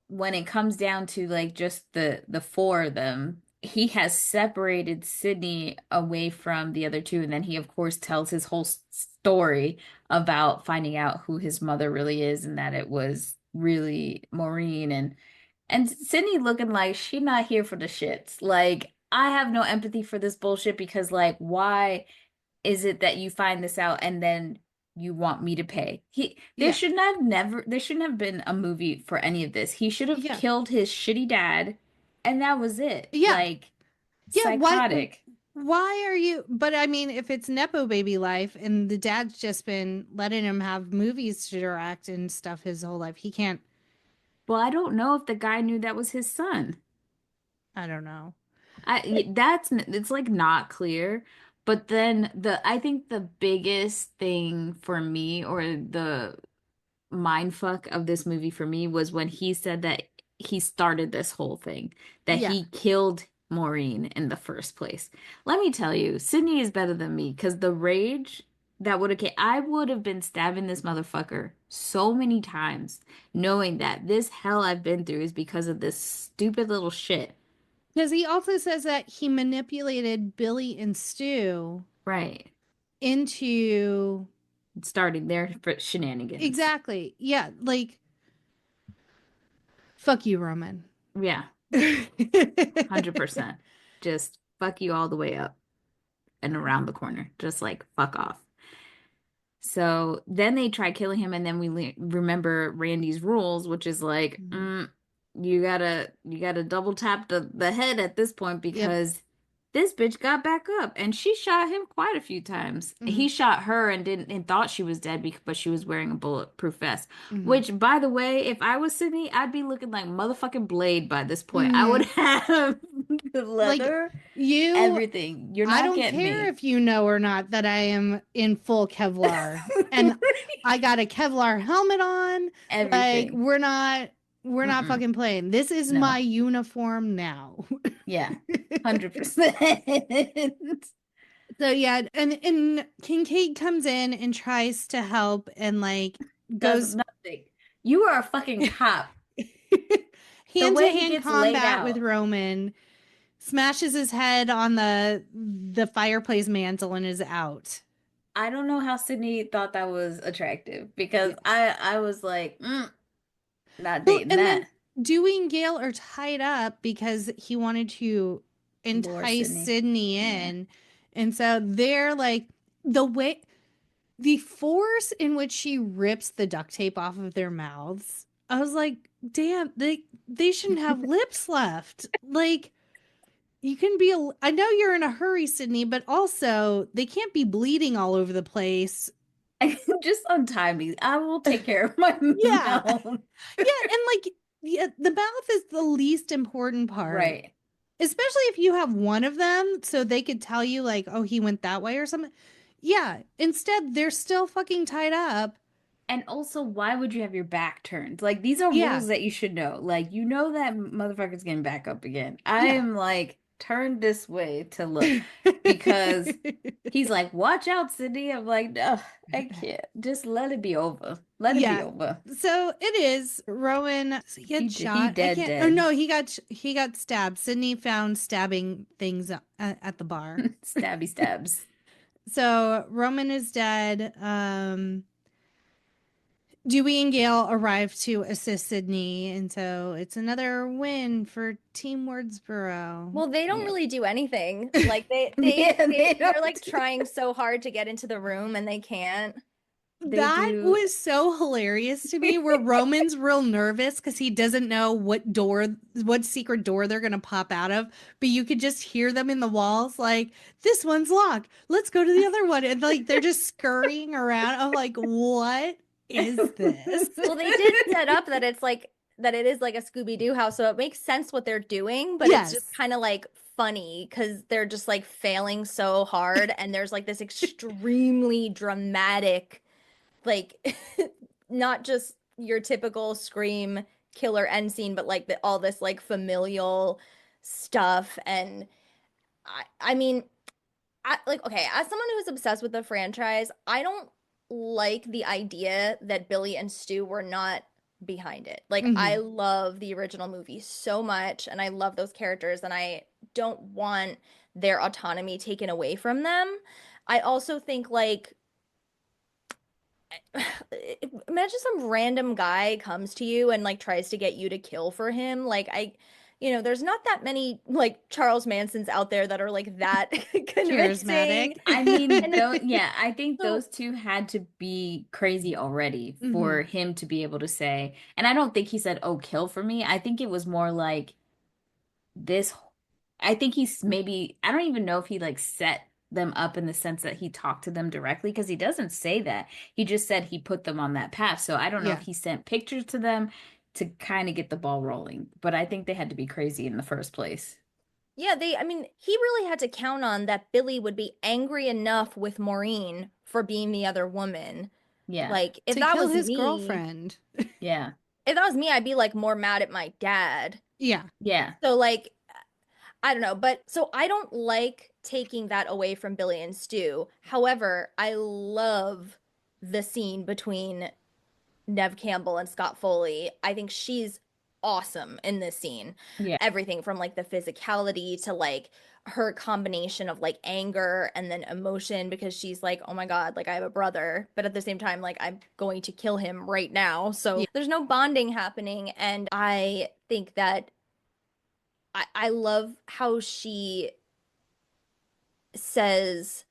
when it comes down to like just the four of them, he has separated Sydney away from the other two, and then he of course tells his whole story about finding out who his mother really is and that it was really Maureen, and Sydney looking like she not here for the shits. Like, I have no empathy for this bullshit because like, why is it that you find this out and then you want me to pay? There shouldn't have been a movie for any of this. He should have killed his shitty dad and that was it. Yeah. Like, psychotic. Why are you? But I mean, if it's Nepo baby life and the dad's just been letting him have movies to direct and stuff his whole life, he can't. Well, I don't know if the guy knew that was his son. I don't know. It's like not clear. But then I think the biggest thing for me, or the mindfuck of this movie for me, was when he said that he started this whole thing, that he killed Maureen in the first place. Let me tell you, Sydney is better than me, because the rage that I would have been stabbing this motherfucker so many times, knowing that this hell I've been through is because of this stupid little shit. Because he also says that he manipulated Billy and Stu into starting their shenanigans. Exactly. Yeah. Like, fuck you, Roman. Yeah. 100%. Just fuck you all the way up and around the corner. Just like, fuck off. So then they try killing him, and then we remember Randy's rules, which is like, you gotta double tap the head at this point, because this bitch got back up and she shot him quite a few times. He shot her and thought she was dead but she was wearing a bulletproof vest. Which, by the way, if I was Sydney, I'd be looking like motherfucking Blade by this point. I would have the leather, everything. You're not getting me. I don't care if you know or not that I am in full Kevlar and I got a Kevlar helmet on. Everything. Like, we're not fucking playing. This is my uniform now. Yeah, 100%. So yeah, and Kincaid comes in and tries to help and like does nothing. You are a fucking cop. Hand-to-hand combat with Roman, smashes his head on the fireplace mantle and is out. I don't know how Sydney thought that was attractive, because I was like, not dating that. Then Dewey and Gale are tied up because he wanted to entice Sydney in. And so they're like, the force in which she rips the duct tape off of their mouths, I was like, damn, they shouldn't have lips left. Like, You can be, I know you're in a hurry, Sydney, but also they can't be bleeding all over the place. Just untie me. I will take care of my Yeah. mouth. Yeah, and like the mouth is the least important part. Right. Especially if you have one of them so they could tell you like, oh, he went that way or something. Yeah, instead they're still fucking tied up. And also, why would you have your back turned? Like, these are Yeah. rules that you should know. Like, you know that motherfucker's getting back up again. I am like, turned this way to look because he's like, watch out, Sydney. I'm like, no, I can't. Just let it be over. Let it be over. So it is. Rowan, he get shot. He dead. Oh no, he got stabbed. Sydney found stabbing things at the bar. Stabby stabs. So Roman is dead. Dewey and Gale arrive to assist Sydney, and so it's another win for Team Wordsboro. Well, they don't really do anything. Like they're like trying so hard to get into the room and they can't. That was so hilarious to me, where Roman's real nervous because he doesn't know what secret door they're gonna pop out of, but you could just hear them in the walls like, this one's locked, let's go to the other one, and like they're just scurrying around. I'm like, what is this? Well, they did set up that it is like a Scooby-Doo house, so it makes sense what they're doing, but it's just kind of like funny because they're just like failing so hard, and there's like this extremely dramatic, like not just your typical Scream killer end scene, but like all this like familial stuff. And I mean, okay, as someone who's obsessed with the franchise, I don't like the idea that Billy and Stu were not behind it. Like, I love the original movie so much, and I love those characters, and I don't want their autonomy taken away from them. I also think, like, imagine some random guy comes to you and like tries to get you to kill for him. Like, there's not that many like Charles Mansons out there that are like that charismatic. I mean, I think those two had to be crazy already for him to be able to say, and I don't think he said, oh, kill for me. I think it was more like this. I think I don't even know if he like set them up in the sense that he talked to them directly, because he doesn't say that. He just said he put them on that path. So I don't know if he sent pictures to them to kind of get the ball rolling, but I think they had to be crazy in the first place. Yeah, he really had to count on that Billy would be angry enough with Maureen for being the other woman. Yeah. Like, if to that kill was his me, girlfriend. Yeah. If that was me, I'd be like more mad at my dad. Yeah. Yeah. So like, I don't know, but so I don't like taking that away from Billy and Stu. However, I love the scene between Neve Campbell and Scott Foley. I think she's awesome in this scene. Yeah. Everything from like the physicality to like her combination of like anger and then emotion, because she's like, oh my God, like I have a brother, but at the same time, like I'm going to kill him right now. So there's no bonding happening. And I think that I love how she says,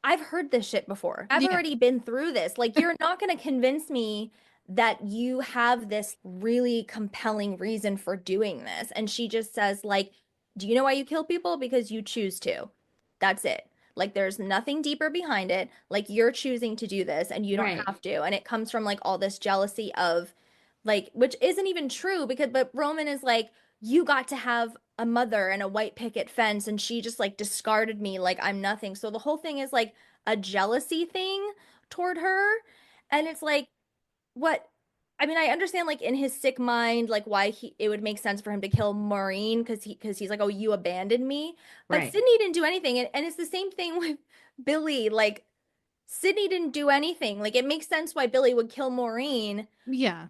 I've heard this shit before. I've already been through this. Like, you're not going to convince me that you have this really compelling reason for doing this. And she just says, like, do you know why you kill people? Because you choose to. That's it. Like, there's nothing deeper behind it. Like, you're choosing to do this and you don't have to. And it comes from like all this jealousy of like, which isn't even true, but Roman is like, you got to have a mother and a white picket fence, and she just like discarded me like I'm nothing. So the whole thing is like a jealousy thing toward her. And it's like, what? I mean, I understand like in his sick mind, like why it would make sense for him to kill Maureen because he's like, oh, you abandoned me. But Sydney didn't do anything. And it's the same thing with Billy. Like, Sydney didn't do anything. Like, it makes sense why Billy would kill Maureen. Yeah.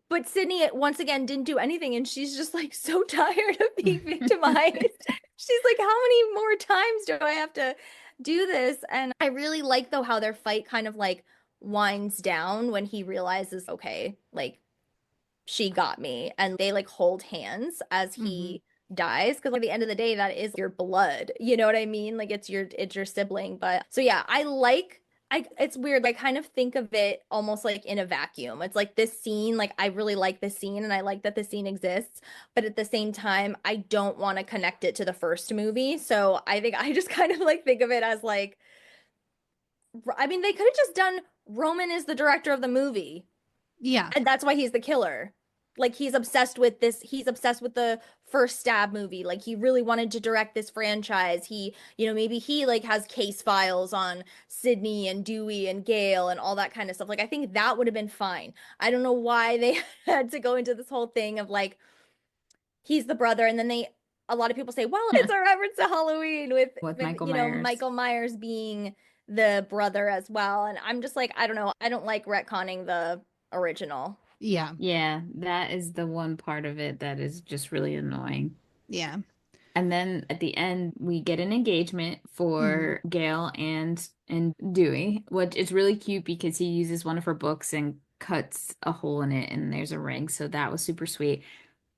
But Sydney, once again, didn't do anything, and she's just, like, so tired of being victimized. She's like, how many more times do I have to do this? And I really like, though, how their fight kind of, like, winds down when he realizes, okay, like, she got me. And they, like, hold hands as he dies, because at the end of the day, that is your blood. You know what I mean? Like, it's your sibling. But, so, yeah, I like it's weird. I kind of think of it almost like in a vacuum. It's like this scene, like I really like this scene and I like that the scene exists, but at the same time, I don't want to connect it to the first movie. So I think I just kind of like think of it as like, I mean, they could have just done Roman is the director of the movie, Yeah. and that's why he's the killer. Like he's obsessed with this, he's obsessed with the first Stab movie. Like he really wanted to direct this franchise. He, maybe he like has case files on Sydney and Dewey and Gale and all that kind of stuff. Like I think that would have been fine. I don't know why they had to go into this whole thing of like he's the brother, and then a lot of people say, well, it's a reference to Halloween with Michael Myers. Michael Myers being the brother as well. And I'm just like, I don't know. I don't like retconning the original. Yeah. Yeah, that is the one part of it that is just really annoying. Yeah. And then at the end, we get an engagement for Gale and Dewey, which is really cute because he uses one of her books and cuts a hole in it, and there's a ring. So that was super sweet.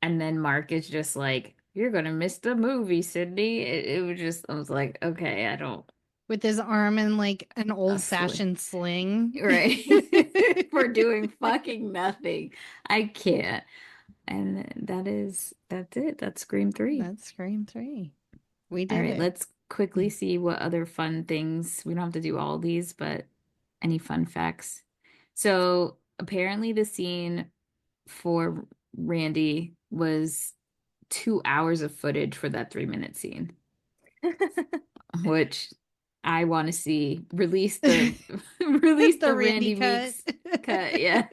And then Mark is just like, "You're gonna miss the movie, Sydney." It was just, I was like, okay, I don't. With his arm in like an old-fashioned sling. Right. For doing fucking nothing. I can't. And that's it. That's Scream 3. That's Scream 3. We did All right, it. let's quickly see what other fun things. We don't have to do all these, but any fun facts. So apparently the scene for Randy was 2 hours of footage for that 3-minute scene, which I want to see. Release the Randy cut. Meeks cut. Yeah.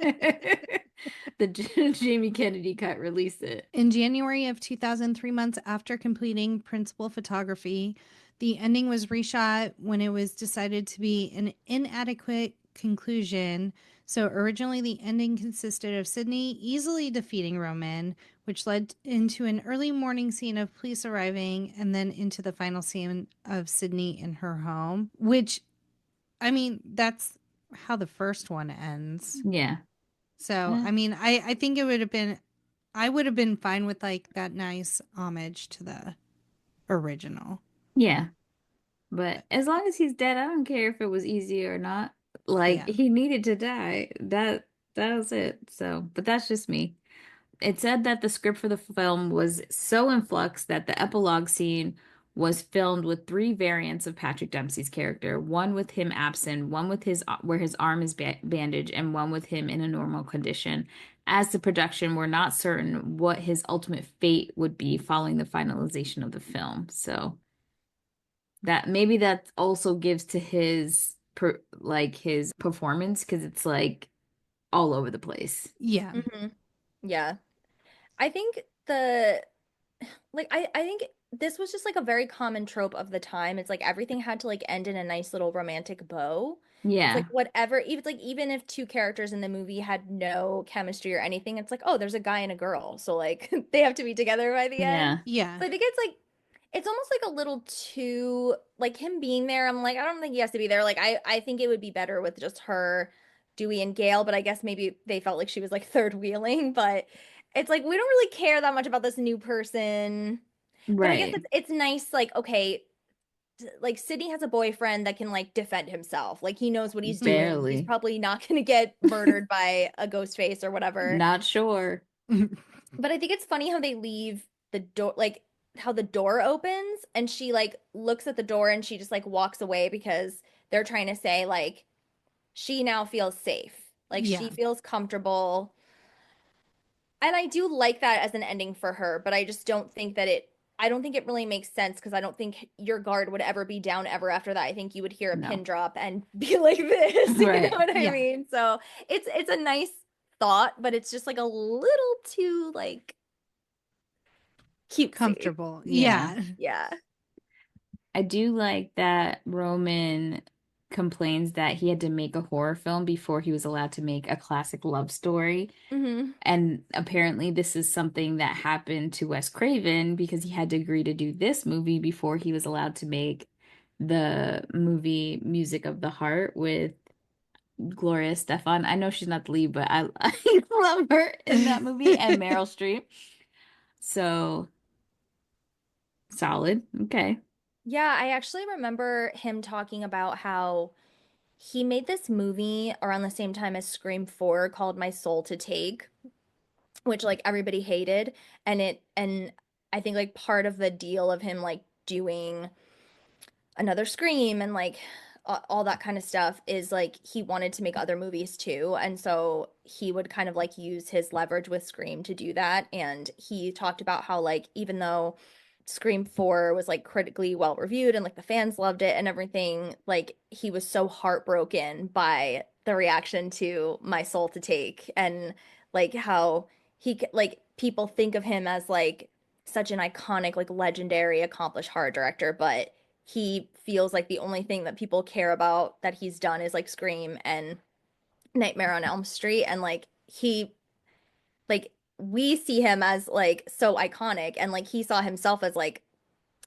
The Jamie Kennedy cut. Release it. In January of 2003, months after completing principal photography, the ending was reshot when it was decided to be an inadequate conclusion. So originally the ending consisted of Sydney easily defeating Roman, which led into an early morning scene of police arriving, and then into the final scene of Sydney in her home, which, I mean, that's how the first one ends. Yeah. So, I mean, I think it would have been, I would have been fine with like that nice homage to the original. Yeah. But as long as he's dead, I don't care if it was easy or not. Like, he needed to die. That was it. So, but that's just me. It said that the script for the film was so in flux that the epilogue scene was filmed with 3 variants of Patrick Dempsey's character, one with him absent, one with his where his arm is bandaged, and one with him in a normal condition. As the production were not certain what his ultimate fate would be following the finalization of the film. So that maybe that also gives to his his performance, because it's like all over the place. Yeah. Yeah. I think I think this was just like a very common trope of the time. It's like everything had to like end in a nice little romantic bow. Yeah. It's like whatever, even if 2 characters in the movie had no chemistry or anything, it's like, oh, there's a guy and a girl. So like they have to be together by the end. Yeah. So I think it's almost like a little too like him being there. I'm like, I don't think he has to be there. Like I think it would be better with just her, Dewey and Gale, but I guess maybe they felt like she was like third wheeling, but it's like we don't really care that much about this new person. But I guess it's nice, like, okay, like Sydney has a boyfriend that can like defend himself. Like he knows what he's doing. He's probably not gonna get murdered by a Ghostface or whatever. Not sure. But I think it's funny how they leave the door, like how the door opens and she like looks at the door and she just like walks away because they're trying to say like she now feels safe. Like she feels comfortable. And I do like that as an ending for her, but I just don't think that I don't think it really makes sense because I don't think your guard would ever be down ever after that. I think you would hear a pin drop and be like this. You know what I mean? So it's a nice thought, but it's just like a little too like cute. Comfortable. Yeah. I do like that Roman complains that he had to make a horror film before he was allowed to make a classic love story. And apparently this is something that happened to Wes Craven because he had to agree to do this movie before he was allowed to make the movie Music of the Heart with Gloria Estefan. I know she's not the lead, but I love her in that movie, and Meryl Streep. So solid. Okay. Yeah, I actually remember him talking about how he made this movie around the same time as Scream 4 called My Soul to Take, which like everybody hated. And I think like part of the deal of him like doing another Scream and like all that kind of stuff is like he wanted to make other movies too. And so he would kind of like use his leverage with Scream to do that. And he talked about how like even though Scream 4 was like critically well reviewed and like the fans loved it and everything, like he was so heartbroken by the reaction to My Soul to Take, and like how like people think of him as like such an iconic, like legendary, accomplished horror director, but he feels like the only thing that people care about that he's done is like Scream and Nightmare on Elm Street. And like like we see him as like so iconic, and like he saw himself as like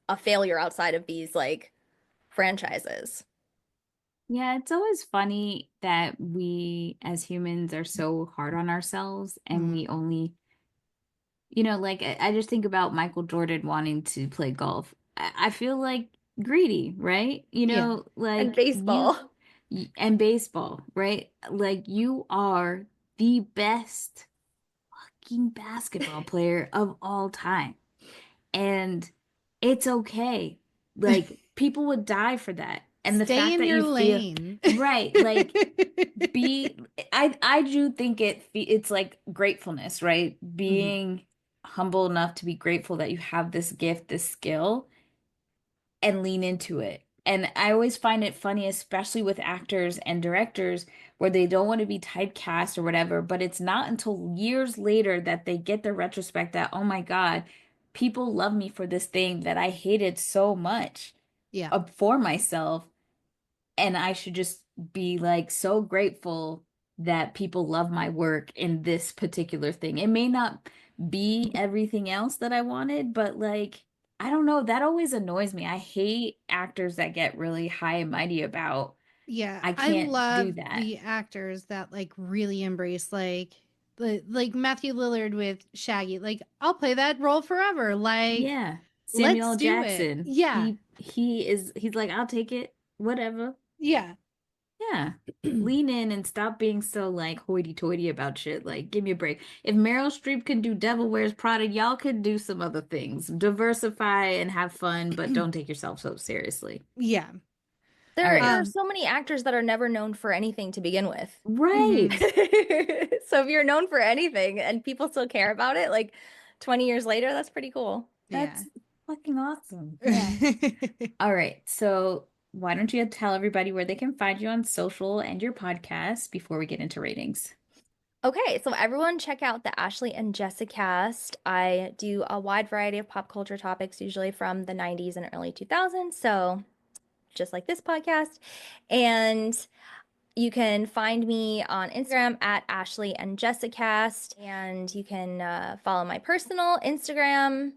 a failure outside of these like franchises. Yeah, it's always funny that we as humans are so hard on ourselves and we only, like I just think about Michael Jordan wanting to play golf. I feel like greedy, right? Yeah. And Like baseball. and baseball, right? Like you are the best fucking basketball player of all time. And it's okay. Like people would die for that. And the Stay fact in that your you feel lane. right, like I do think it's like gratefulness, right? Being humble enough to be grateful that you have this gift, this skill, and lean into it. And I always find it funny, especially with actors and directors, where they don't want to be typecast or whatever, but it's not until years later that they get the retrospect that, oh my God, people love me for this thing that I hated so much Yeah. for myself. And I should just be like so grateful that people love my work in this particular thing. It may not be everything else that I wanted, but like, I don't know. That always annoys me. I hate actors that get really high and mighty about, Yeah, I I can't do love that. the actors that like really embrace like Matthew Lillard with Shaggy. Like I'll play that role forever. Like Yeah. Samuel let's L. do it. Jackson. Yeah. He's like, I'll take it. Whatever. Yeah. Yeah. Lean in and stop being so like hoity-toity about shit. Like, give me a break. If Meryl Streep can do Devil Wears Prada, y'all could do some other things. Diversify and have fun, but don't take yourself so seriously. Yeah. All There right. are so many actors that are never known for anything to begin with. Right. So if you're known for anything and people still care about it, like 20 years later, that's pretty cool. That's fucking awesome. Yeah. All right. So why don't you tell everybody where they can find you on social and your podcast before we get into ratings? Okay, so everyone check out the Ashley and Jessie Cast. I do a wide variety of pop culture topics, usually from the 90s and early 2000s. So just like this podcast. And you can find me on Instagram at Ashley and Jessie Cast. And you can follow my personal Instagram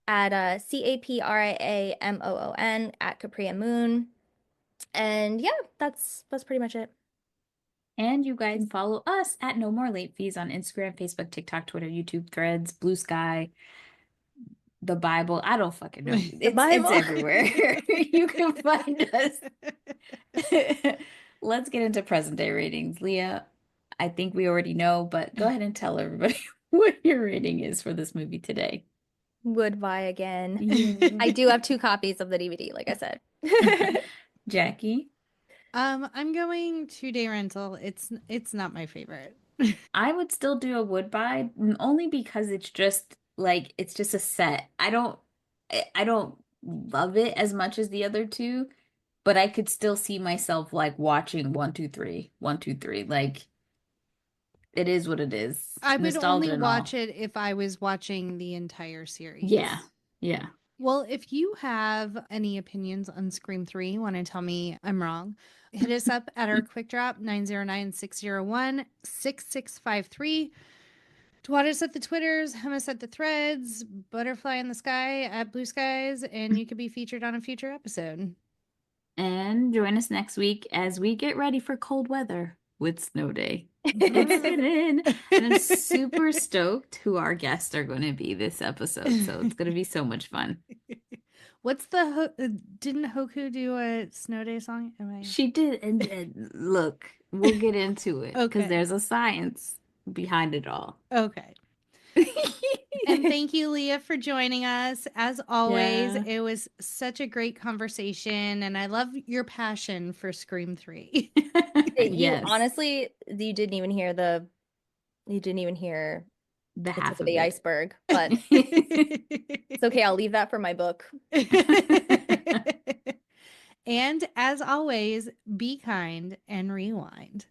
at CAPRIAMOON at Capria Moon. And yeah, that's pretty much it. And you guys follow us at No More Late Fees on Instagram, Facebook, TikTok, Twitter, YouTube, Threads, Blue Sky, the Bible. I don't fucking know. It's everywhere. You can find us. Let's get into present day ratings. Leah, I think we already know, but go ahead and tell everybody what your rating is for this movie today. Would buy again. Yeah. I do have 2 copies of the DVD, like I said. Jackie? I'm going 2-day rental. It's not my favorite. I would still do a would buy only because it's just like it's just a set. I don't love it as much as the other two, but I could still see myself like watching 1, 2, 3, 1, 2, 3. Like it is what it is. I would Nostalgia only and all. watch it if I was watching the entire series. Yeah. Yeah. Well, if you have any opinions on Scream 3, want to tell me I'm wrong, hit us up at our quick drop 909-601-6653. Twat us at the Twitters, hum us at the Threads, butterfly in the sky at Blue Skies, and you could be featured on a future episode. And join us next week as we get ready for cold weather. with Snow Day. Let's get in. And I'm super stoked who our guests are going to be this episode. So it's going to be so much fun. What's the didn't Hoku do a Snow Day song? She did. And look, we'll get into it because Okay. there's a science behind it all. Okay. And thank you, Leah, for joining us. As always, Yeah. it was such a great conversation, and I love your passion for Scream 3. Yes. Honestly, you didn't even hear the the tip half of the it. iceberg, but It's it's okay. I'll leave that for my book. And as always, be kind and rewind.